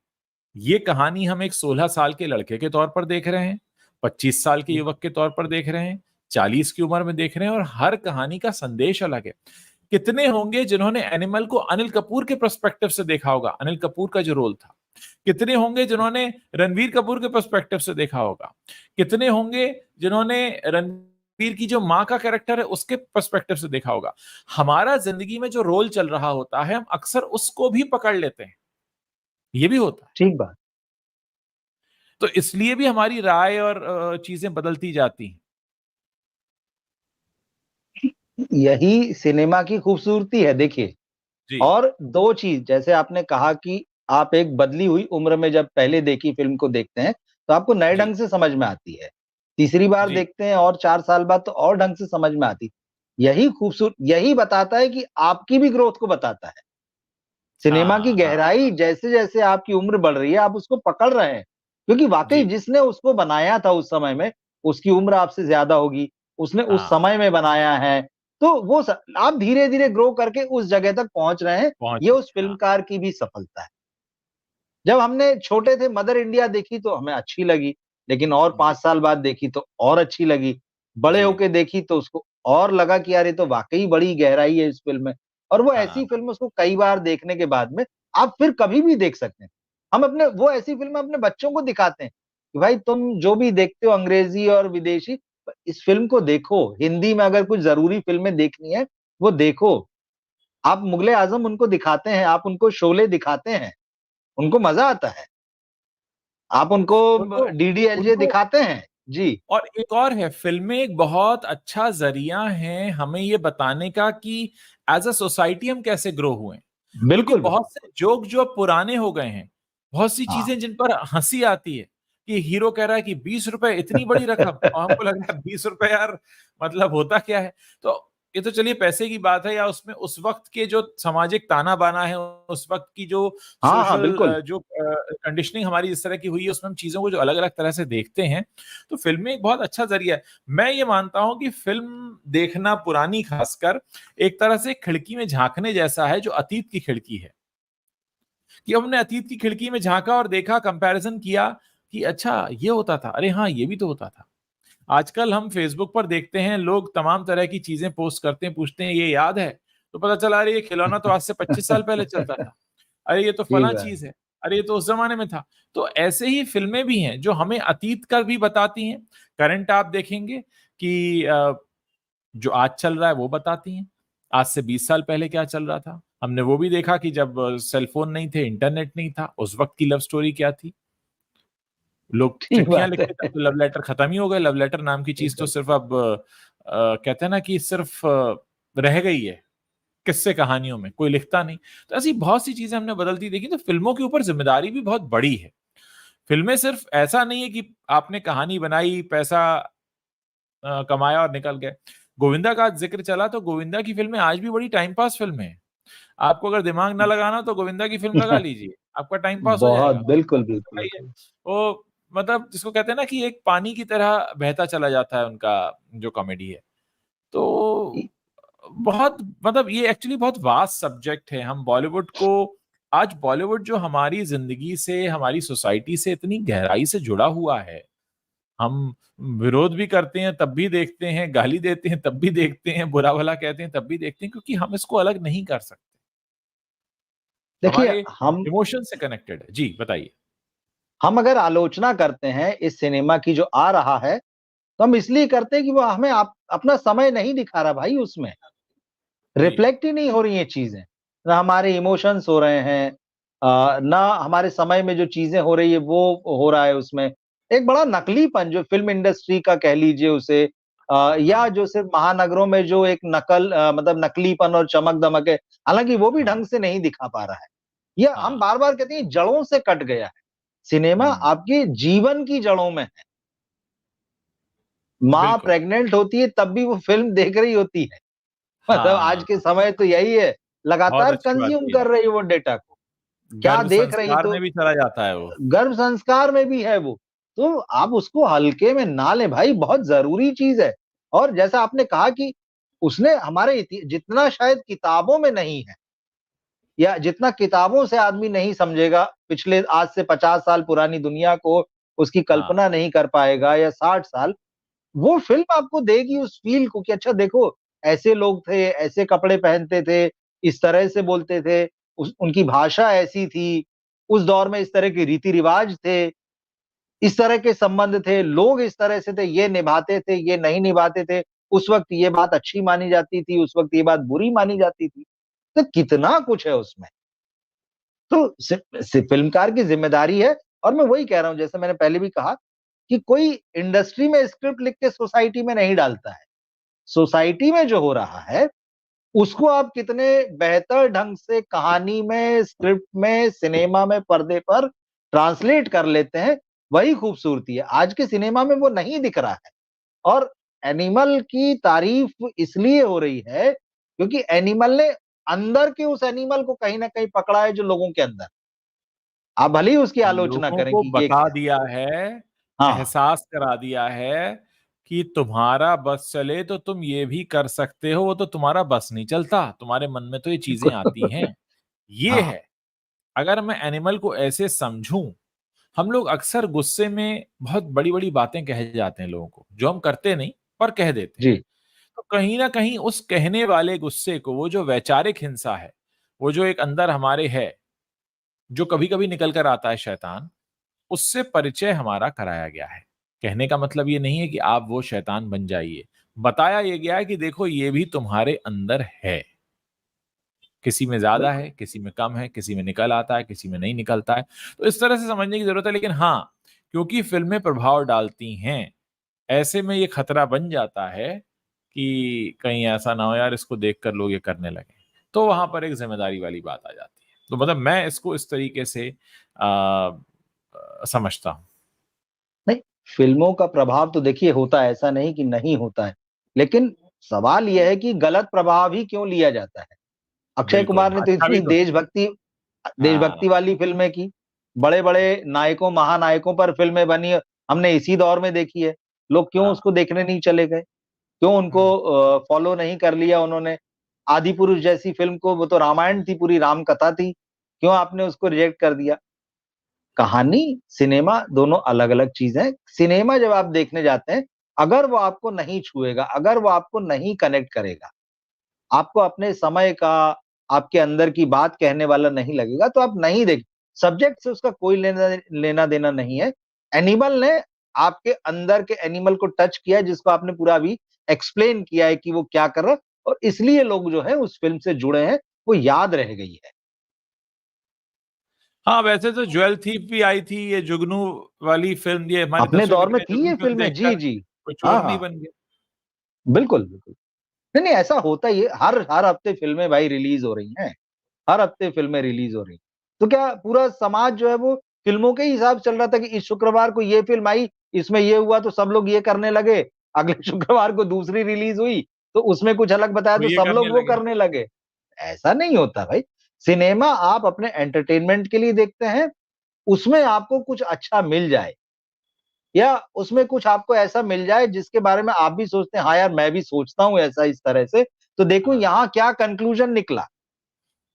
ये कहानी हम एक 16 साल के लड़के के तौर पर देख रहे हैं, 25 साल के युवक के तौर पर देख रहे हैं, 40 की उम्र में देख रहे हैं, और हर कहानी का संदेश अलग है। कितने होंगे जिन्होंने एनिमल को अनिल कपूर के पर्सपेक्टिव से देखा होगा, अनिल कपूर का जो रोल था। कितने होंगे जिन्होंने रणवीर कपूर के पर्सपेक्टिव से देखा होगा। कितने होंगे जिन्होंने रणवीर की जो माँ का कैरेक्टर है उसके पर्सपेक्टिव से देखा होगा। हमारा ज़िंदगी में जो रोल चल रहा होता है, हम अक्सर उसको भी पकड़ लेते हैं। ये भी होता है। ठीक बात। तो इसलिए भी हमारी राय और चीज़ें बदलती जाती हैं। यही सिनेमा की खूबसूरती है, देखिए। जी, और 2 चीज़, जैसे आपने कहा कि आप एक बदली हुई उम्र में जब पहले देखी फ़िल्म को देखते हैं, तो आपको नए जी, ढंग से समझ में आती है। तीसरी बार जी। देखते हैं और 4 साल बाद तो और ढंग से समझ में आती। यही बताता है कि आपकी भी ग्रोथ को बताता है। सिनेमा की हाँ, हाँ, गहराई जैसे-जैसे आपकी उम्र बढ़ रही है, आप उसको पकड़ रहे हैं। क्योंकि वाक़ई जी, जिसने उसको बनाया था उस समय में, उसकी उम्र आपसे ज़्यादा होगी, उसने उस हाँ, समय में बनाया है, तो वो आप धीरे-धीरे ग्रो करके उस जगह तक पहुँच रहे हैं, पहुँच ये उस गए, हाँ। फ़िल्मकार की भी सफलता है। जब हमने छोटे थे मदर इंडिया देखी तो हमें अच्छी लगी, लेकिन और 5 साल बाद देखी तो और अच्छी लगी। बड़े जी। होके देखी तो उसको और लगा कि यार ये तो वाक़ई बड़ी गहराई है इस फ़िल्म में। और वो ऐसी हाँ, फ़िल्म उसको कई बार देखने के बाद में आप फिर कभी भी देख सकते हैं। हम अपने वो ऐसी फ़िल्में अपने बच्चों को दिखाते हैं, कि भाई तुम जो भी देखते हो अंग्रेज़ी और विदेशी, इस फ़िल्म को देखो, हिंदी में अगर कुछ ज़रूरी फ़िल्में देखनी है, वो देखो। आप मुग़ल-ए-आज़म उनको दिखाते हैं, आप उनको शोले दिखाते हैं, उनको मज़ा आता है। आप उनको उनको डीडीएलजे उनको दिखाते हैं। जी, और एक और है, फ़िल्में एक बहुत अच्छा ज़रिया है हमें ये बताने का कि एज़ अ सोसाइटी हम कैसे ग्रो हुए हैं। क्योंकि बिल्कुल, बहुत बिल्कुल। से जोक जो अब पुराने हो गए हैं, बहुत सी हाँ। चीज़ें जिन पर हँसी आती है, कि हीरो कह रहा है कि ₹20 इतनी बड़ी रकम, और हमको लग रहा है ₹20 यार मतलब होता क्या है? तो ये तो चलिए पैसे की बात है, या उसमें उस वक़्त के जो सामाजिक ताना-बाना है, उस वक़्त की जो हाँ, हाँ, सोशल बिल्कुल। कंडीशनिंग हमारी इस तरह की हुई है, उसमें हम चीज़ों को जो अलग-अलग तरह से देखते हैं, तो फ़िल्में एक बहुत अच्छा ज़रिया है। मैं ये मानता हूँ कि फ़िल्म देखना पुरानी ख़ासकर एक तरह से खिड़की में झाँकने जैसा है, जो अतीत की खिड़की है। कि हमने अतीत की खिड़की में झाँका और देखा, कंपैरिज़न किया कि अच्छा ये होता था, अरे हाँ, ये भी तो होता था। आजकल हम फ़ेसबुक पर देखते हैं, लोग तमाम तरह की चीज़ें पोस्ट करते हैं, पूछते हैं ये याद है? तो पता चला अरे ये खिलौना तो आज से 25 साल पहले चलता था। अरे ये तो ठीक फलाँ बात। चीज़ है, अरे ये तो उस ज़माने में था। तो ऐसे ही फ़िल्में भी हैं जो हमें अतीत का भी बताती हैं। करंट आप देखेंगे कि जो आज चल रहा है वो बताती हैं। आज से 20 साल पहले क्या चल रहा था। हमने वो भी देखा कि जब सेल फ़ोन नहीं थे, इंटरनेट नहीं था, उस वक़्त की लव स्टोरी क्या थी। लोग ठीक चिट्ठियाँ बात है। लिखते थे, अब तो लव लेटर खत्म ही हो गए, लव लेटर नाम की चीज़ तो बिल्कुल। सिर्फ़ अब कहते हैं ना कि सिर्फ़ रह गई है, किस्से कहानियों में, कोई लिखता नहीं। तो ऐसी बहुत सी चीज़ें हमने बदलती देखी, तो फ़िल्मों के ऊपर ज़िम्मेदारी भी बहुत बड़ी है। फ़िल्में सिर्फ़ ऐसा नहीं है कि आपने कहानी बनाई, पैसा कमाया और निकल गए। गोविंदा का ज़िक्र चला, तो गोविंदा की फ़िल्में आज भी बड़ी टाइम पास फ़िल्में हैं। आपको अगर दिमाग ना लगाना तो गोविंदा की फ़िल्म लगा लीजिए, आपका टाइम पास हो बहुत जाएगा। बिल्कुल, बिल्कुल, लगाइए, बिल्कुल। वो मतलब जिसको कहते हैं ना कि एक पानी की तरह बहता चला जाता है उनका जो कॉमेडी है। इ तो बहुत मतलब ये एक्चुअली बहुत वास्ट सब्जेक्ट है। हम बॉलीवुड को आज बॉलीवुड जो हमारी ज़िंदगी से, हमारी सोसाइटी से इतनी गहराई से जुड़ा हुआ है, हम विरोध भी करते हैं तब भी देखते हैं, गाली देते हैं तब भी देखते हैं, बुरा-भला कहते हैं तब भी देखते हैं, क्योंकि हम इसको अलग नहीं कर सकते। देखिए, हमारे हम इमोशन से कनेक्टेड है। जी, बताइए? हम अगर आलोचना करते हैं इस सिनेमा की जो आ रहा है, तो हम इसलिए करते हैं कि वो हमें अपना समय नहीं दिखा रहा भाई उसमें। जी। रिफ्लेक्ट ही नहीं हो रही हैं चीज़ें। ना हमारे इमोशंस हो रहे हैं ना हमारे समय में जो चीज़ें हो रही है वो हो रहा है उसमें। एक बड़ा नकलीपन जो फ़िल्म इंडस्ट्री का कह लीजिए उसे हाँ, या हाँ। जो सिर्फ़ महानगरों में जो एक नकल मतलब नकलीपन और चमक-दमक है, हालाँकि वो भी हाँ, ढंग से नहीं दिखा पा रहा है। ये हम हाँ। बार-बार कहते हैं जड़ों से कट गया है। सिनेमा हुँ, आपके जीवन की जड़ों में है। माँ बिल्कुल। प्रेग्नेंट होती है तब भी वो फ़िल्म देख रही होती है। मतलब आज हाँ, के समय तो यही है, बहुत लगातार अच्छी बात कंज़्यूम की है। कर रही है वो डेटा को। क्या गर्भ देख रही संस्कार तो में भी चला जाता है वो। गर्भ संस्कार में भी है वो। तो आप उसको हल्के में ना लें भाई, बहुत ज़रूरी चीज़ है। और जैसा आपने कहा कि उसने हमारे जितना शायद किताबों में नहीं है या जितना किताबों से आदमी नहीं समझेगा, पिछले आज से 50 साल पुरानी दुनिया को उसकी हाँ, कल्पना नहीं कर पाएगा या 60 साल, वो फ़िल्म आपको देगी उस फ़ील को कि अच्छा देखो, ऐसे लोग थे, ऐसे कपड़े पहनते थे, इस तरह से बोलते थे, उस उनकी भाषा ऐसी थी, उस दौर में इस तरह के रीति-रिवाज थे, इस तरह के संबंध थे, लोग इस तरह से थे, ये निभाते थे, ये नहीं निभाते थे, उस वक़्त ये बात अच्छी मानी जाती थी, उस वक़्त ये बात बुरी मानी जाती थी। तो कितना कुछ है उसमें। तो फ़िल्मकार की ज़िम्मेदारी है और मैं वही कह रहा हूँ, जैसे मैंने पहले भी कहा कि कोई इंडस्ट्री में स्क्रिप्ट लिख के सोसाइटी में नहीं डालता है। सोसाइटी में जो हो रहा है, उसको आप कितने बेहतर ढंग से कहानी में, स्क्रिप्ट में, सिनेमा में, पर्दे पर ट्रांसलेट कर लेते हैं, वही खूबसूरती है। आज के सिनेमा में वो नहीं दिख रहा है और एनिमल की तारीफ़ इसलिए हो रही है, क्योंकि एनिमल ने अंदर के उस एनिमल को कहीं न कहीं पकड़ा है जो लोगों के अंदर। आप भले ही उसकी आलोचना लोगों करें को कि ये बता क्या है। दिया है, हाँ, एहसास करा दिया है कि तुम्हारा बस चले तो तुम ये भी कर सकते हो, वो तो तुम्हारा बस नहीं चलता, तुम्हारे मन में तो ये चीज़ें आती बिल्कुल। हैं। ये हाँ, है। अगर मैं एनिमल को ऐसे समझूं, हम लोग अक्सर गुस्से में बहुत बड़ी बड़ी बातें कह जाते हैं लोगों को, जो हम करते नहीं पर कह देते हैं। जी। तो कहीं ना कहीं उस कहने वाले गुस्से को, वो जो वैचारिक हिंसा है, वो जो एक अंदर हमारे है, जो कभी कभी निकल कर आता है शैतान, उससे परिचय हमारा कराया गया है। कहने का मतलब ये नहीं है कि आप वो शैतान बन जाइए, बताया ये गया है कि देखो ये भी तुम्हारे अंदर है। किसी में ज्यादा बिल्कुल। है, किसी में कम है, किसी में निकल आता है, किसी में नहीं निकलता है। तो इस तरह से समझने की जरूरत है। लेकिन हाँ, क्योंकि फिल्में प्रभाव डालती हैं, ऐसे में ये खतरा बन जाता है कि कहीं ऐसा ना हो यार इसको देखकर लोग ये करने लगे, तो वहां पर एक जिम्मेदारी वाली बात आ जाती है। तो मतलब मैं इसको इस तरीके से समझता हूँ। नहीं, फ़िल्मों का प्रभाव तो देखिए होता है, ऐसा नहीं कि नहीं होता है। लेकिन सवाल ये है कि गलत प्रभाव ही क्यों लिया जाता है? अक्षय बिल्कुल, कुमार ने तो अच्छा भी इतनी तो है। हाँ, देशभक्ति वाली फ़िल्में की, बड़े-बड़े नायकों, महानायकों पर फ़िल्में बनी, हमने इसी दौर में देखी है। लोग क्यों हाँ। उसको देखने नहीं चले गए? क्यों उनको हम्म, फ़ॉलो नहीं कर लिया उन्होंने? आदिपुरुष जैसी फ़िल्म को, वो तो रामायण थी, पूरी राम कथा थी, क्यों आपने उसको रिजेक्ट कर दिया? कहानी, सिनेमा दोनों अलग-अलग चीज़ हैं। सिनेमा जब आप देखने जाते हैं, अगर वो आपको नहीं छुएगा, अगर वो आपको नहीं कनेक्ट करेगा, आपको अपने समय का, आपके अंदर की बात कहने वाला नहीं लगेगा, तो आप नहीं देख सब्जेक्ट से उसका कोई लेना-देना नहीं है। एनिमल ने आपके अंदर के एनिमल को टच किया है, जिसको आपने पूरा अभी एक्सप्लेन किया है कि वो क्या कर रहा है, और इसलिए लोग जो हैं उस फ़िल्म से जुड़े हैं, वो याद रह गई है। हाँ, वैसे तो ज्वेल थीफ भी आई थी, ये जुगनू वाली फिल्म, ये हमारे अपने दर्शक दौर में इतने थी जुगनू ये फिल्म फ़िल्में। जी, देखकर जी। कोई हाँ, चोर नहीं हाँ। बन गया। बिल्कुल, बिल्कुल। नहीं, नहीं, ऐसा होता ही है। हर हर हफ्ते फ़िल्में भाई रिलीज़ हो रही हैं। हर हफ्ते फ़िल्में रिलीज़ हो रही हैं। तो क्या पूरा समाज जो है वो फ़िल्मों के ही हिसाब से चल रहा था कि इस शुक्रवार को ये फ़िल्म आई, इसमें ये हुआ तो सब लोग ये करने लगे। अगले शुक्रवार को दूसरी रिलीज़ हुई, तो उसमें कुछ अलग बताया वो तो ये सब करने लोग वो लगे। करने लगे। ऐसा नहीं होता भाई। सिनेमा आप अपने एंटरटेनमेंट के लिए देखते हैं, उसमें आपको कुछ अच्छा मिल जाए, या उसमें कुछ आपको ऐसा मिल जाए जिसके बारे में आप भी सोचते हैं, हाँ यार मैं भी सोचता हूँ ऐसा इस तरह से, तो देखो हाँ, यहाँ क्या कन्क्लूज़न निकला।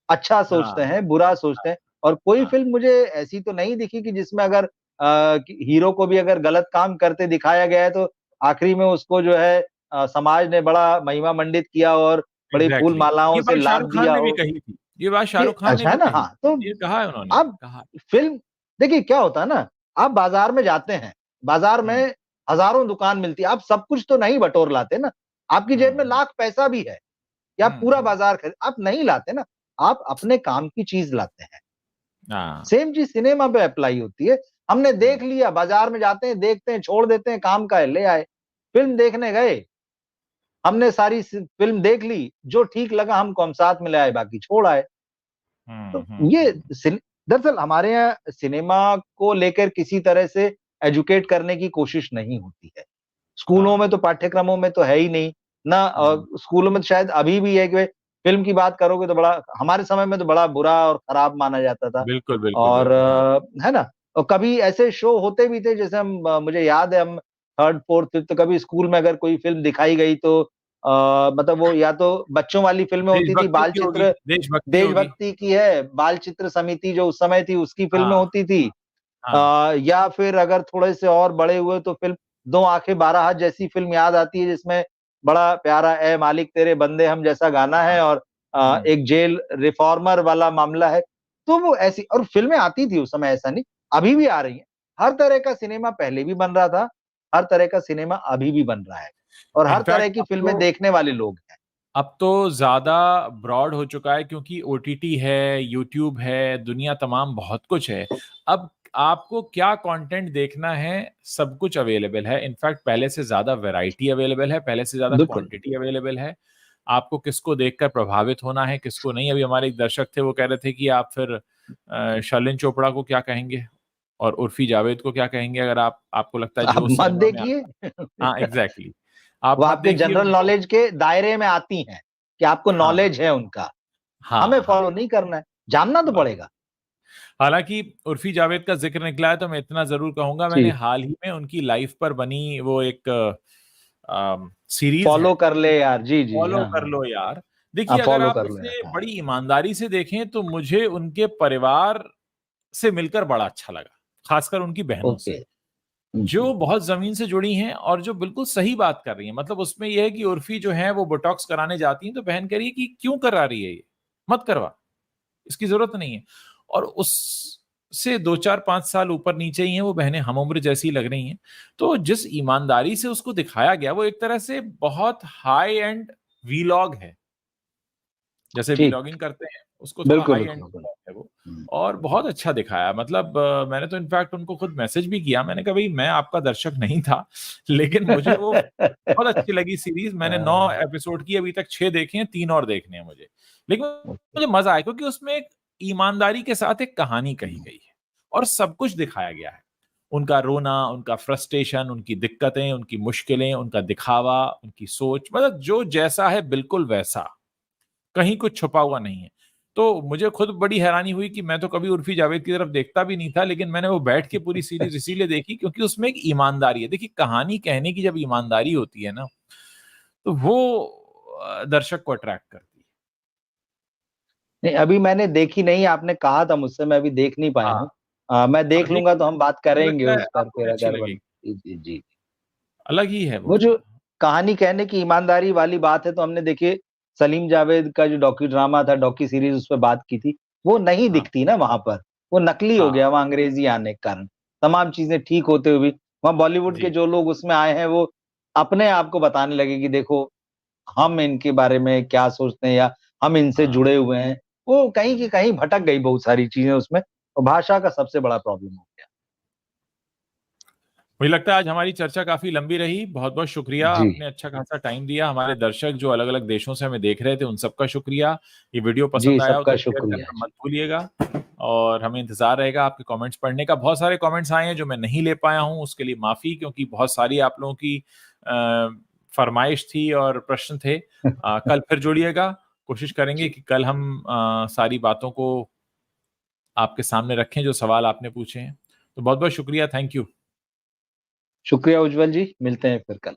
अच्छा सोचते हाँ, हैं, बुरा सोचते हैं, और कोई हाँ। फ़िल्म मुझे ऐसी तो नहीं दिखी कि जिसमें अगर कि हीरो को भी अगर गलत काम करते दिखाया गया है, तो आखिरी में उसको जो है समाज ने बड़ा महिमा मंडित किया और बड़ी फूल एग्जैक्टली मालाओं ये से बात लाद शाहरुख खान दिया ने भी हो। कही थी, ये बात ये शाहरुख खान ने अच्छा है भी ना? कही हाँ, थी, तो ये कहा है उन्होंने, अब कहा। फ़िल्म देखिए क्या होता है ना, आप बाज़ार में जाते हैं, बाज़ार हम्म, में हज़ारों दुकान मिलती है, आप सब कुछ तो नहीं बटोर लाते ना, आपकी जेब में हम्म, लाख पैसा भी है, या आप पूरा हम्म। बाज़ार खरीद आप नहीं लाते ना, आप अपने काम की चीज़ लाते हैं। हाँ। सेम चीज़ सिनेमा पे अप्लाई होती है। हमने हम्म, देख लिया, बाज़ार में जाते हैं, देखते हैं, छोड़ देते हैं, काम का है, ले आए। फ़िल्म देखने गए, हमने सारी फ़िल्म देख ली, जो ठीक लगा हमको हम साथ में ले आए, बाकी छोड़ आए। तो ये हम्म। दरअसल हमारे यहाँ सिनेमा को लेकर किसी तरह से एजुकेट करने की कोशिश नहीं होती है। स्कूलों में हाँ। तो पाठ्यक्रमों में तो है ही नहीं, ना हम्म, स्कूलों में तो शायद अभी भी है कि फ़िल्म की बात करोगे तो बड़ा, हमारे समय में तो बड़ा बुरा और खराब माना जाता था। बिल्कुल, बिल्कुल, और बिल्कुल। हाँ। है ना? और कभी ऐसे शो होते भी थे, जैसे हम मुझे याद है हम 3rd, 4th, 5th कभी स्कूल में अगर कोई फ़िल्म दिखाई गई तो मतलब वो या तो बच्चों वाली फ़िल्में होती थी, देशभक्ति बाल की होगी, चित्र देशभक्ति होगी। देशभक्ति की है, बाल चित्र समिति जो उस समय थी उसकी फ़िल्में हाँ, होती थी। हाँ। या फिर अगर थोड़े से और बड़े हुए तो फ़िल्म दो आँखें 12 हाथ जैसी फ़िल्म याद आती है, जिसमें बड़ा प्यारा ए मालिक तेरे बंदे हम जैसा गाना हाँ। है, और हम्म। एक जेल रिफॉर्मर वाला मामला है। तो वो ऐसी और फ़िल्में आती थी उस समय, ऐसा नहीं, अभी भी आ रही हैं। हर तरह का सिनेमा पहले भी बन रहा था, हर तरह का सिनेमा अभी भी बन रहा है, और हर तरह इनफैक्ट की फ़िल्में देखने वाले लोग हैं। अब तो ज्यादा ब्रॉड हो चुका है, क्योंकि ओटीटी है, यूट्यूब है, दुनिया तमाम बहुत कुछ है। अब आपको क्या कंटेंट देखना है, सब कुछ अवेलेबल है। इनफैक्ट पहले से ज्यादा वैरायटी अवेलेबल है, पहले से ज्यादा बिल्कुल। क्वांटिटी अवेलेबल है। आपको किसको देखकर प्रभावित होना है, किसको नहीं। अभी हमारे एक दर्शक थे, वो कह रहे थे कि आप फिर शर्लिन चोपड़ा को क्या कहेंगे और उर्फी जावेद को क्या कहेंगे, अगर आपको लगता है आप जो मत सिनेमा में देखिए। हाँ, एग्जैक्टली। आप वो मत आपके देखिए जनरल उनको। नॉलेज के दायरे में आती हैं, कि आपको हाँ, नॉलेज है उनका। हमें हाँ, हाँ। फॉलो नहीं करना है, जानना तो बस। पड़ेगा। हालांकि उर्फी जावेद का जिक्र निकला है, तो मैं इतना जरूर कहूंगा, मैंने जी, हाल ही में उनकी लाइफ पर बनी वो एक सीरीज है, फॉलो कर ले यार। जी, जी, फॉलो हाँ, कर हाँ। लो यार। देखिए, अगर फॉलो आप कर लो उसे ऐसा। बड़ी ईमानदारी से देखें तो मुझे उनके परिवार से मिलकर बड़ा अच्छा लगा, खासकर उनकी बहनों ओके। से, जो बहुत जमीन से जुड़ी हैं और जो बिल्कुल सही बात कर रही हैं। मतलब उसमें यह है कि उर्फी जो है वो बोटॉक्स कराने जाती हैं तो बहन कह रही है कि क्यों करा रही है, ये मत करवा, इसकी जरूरत नहीं है। और उससे 2 4 5 साल ऊपर नीचे ही हैं वो बहनें, हम उम्र जैसी लग रही हैं। तो जिस ईमानदारी से उसको दिखाया गया वो एक तरह से बहुत हाई एंड वीलॉग है, जैसे ठीक। वीलॉगिंग करते हैं उसको थोड़ा बिल्कुल, हाई एंड बिल्कुल, बिल्कुल। है वो। हुँ। और बहुत अच्छा दिखाया, मतलब मैंने तो इनफैक्ट उनको खुद मैसेज भी किया, मैंने कहा भाई मैं आपका दर्शक नहीं था लेकिन मुझे वो बहुत अच्छी लगी सीरीज। मैंने 9 एपिसोड की अभी तक, 6 देखे हैं, 3 और देखने हैं मुझे। लेकिन ओके। मुझे मजा आया क्योंकि उसमें एक ईमानदारी के साथ एक कहानी कही गई है और सब कुछ दिखाया गया है। उनका रोना, उनका फ्रस्ट्रेशन, उनकी दिक्कतें, उनकी मुश्किलें, उनका दिखावा, उनकी सोच, मतलब जो जैसा है बिल्कुल वैसा, कहीं कुछ छुपा हुआ नहीं है। तो मुझे खुद बड़ी हैरानी हुई कि मैं तो कभी उर्फी जावेद की तरफ देखता भी नहीं था, लेकिन मैंने वो बैठ के पूरी सीरीज इसीलिए देखी क्योंकि उसमें एक ईमानदारी है। देखिए, कहानी कहने की जब ईमानदारी होती है ना, तो वो दर्शक को अट्रैक्ट करती है। नहीं, अभी मैंने देखी नहीं, आपने कहा था मुझसे, मैं अभी देख नहीं पाया हाँ, हूँ। मैं हाँ, देख लूँगा तो हम बात मुझे करेंगे लगता है उस पर आपको फिर भी अच्छी अगर बन लगेगी, जी, जी, जी। अलग ही है वो वो। जो कहानी कहने की ईमानदारी वाली बात है, तो हमने देखिए सलीम जावेद का जो डॉक्यू ड्रामा था, डॉक्यू सीरीज़ उस पे बात की थी, वो नहीं हाँ, दिखती ना वहाँ पर, वो नकली हो हाँ, गया वहाँ अंग्रेज़ी आने के कारण। तमाम चीज़ें ठीक होते हुए भी, वहाँ बॉलीवुड के जी, जो लोग उसमें आए हैं, वो अपने आप को बताने लगे कि देखो, हम इनके बारे में क्या सोचते हैं या हम इनसे हाँ। जुड़े हुए हैं। वो कहीं की कहीं भटक गई बहुत सारी चीज़ें उसमें, और भाषा का सबसे बड़ा प्रॉब्लम हो गया। मुझे लगता है आज हमारी चर्चा काफी लंबी रही। बहुत बहुत शुक्रिया, जी। आपने अच्छा खासा टाइम दिया। हमारे दर्शक जो अलग अलग देशों से हमें देख रहे थे उन सबका शुक्रिया। ये वीडियो जी, पसंद आया हो तो सबका शेयर शुक्रिया। करना जी। मत भूलिएगा। और हमें इंतजार रहेगा आपके कमेंट्स पढ़ने का। बहुत सारे कमेंट्स आए हैं जो मैं नहीं ले पाया हूं, उसके लिए माफी, क्योंकि बहुत सारी आप लोगों की फरमाइश थी और प्रश्न थे। कल फिर जुड़िएगा, कोशिश करेंगे जी। कि कल हम सारी बातों को आपके सामने रखें जो सवाल आपने पूछे हैं। तो बहुत बहुत शुक्रिया, थैंक यू। शुक्रिया उज्ज्वल जी, मिलते हैं फिर कल।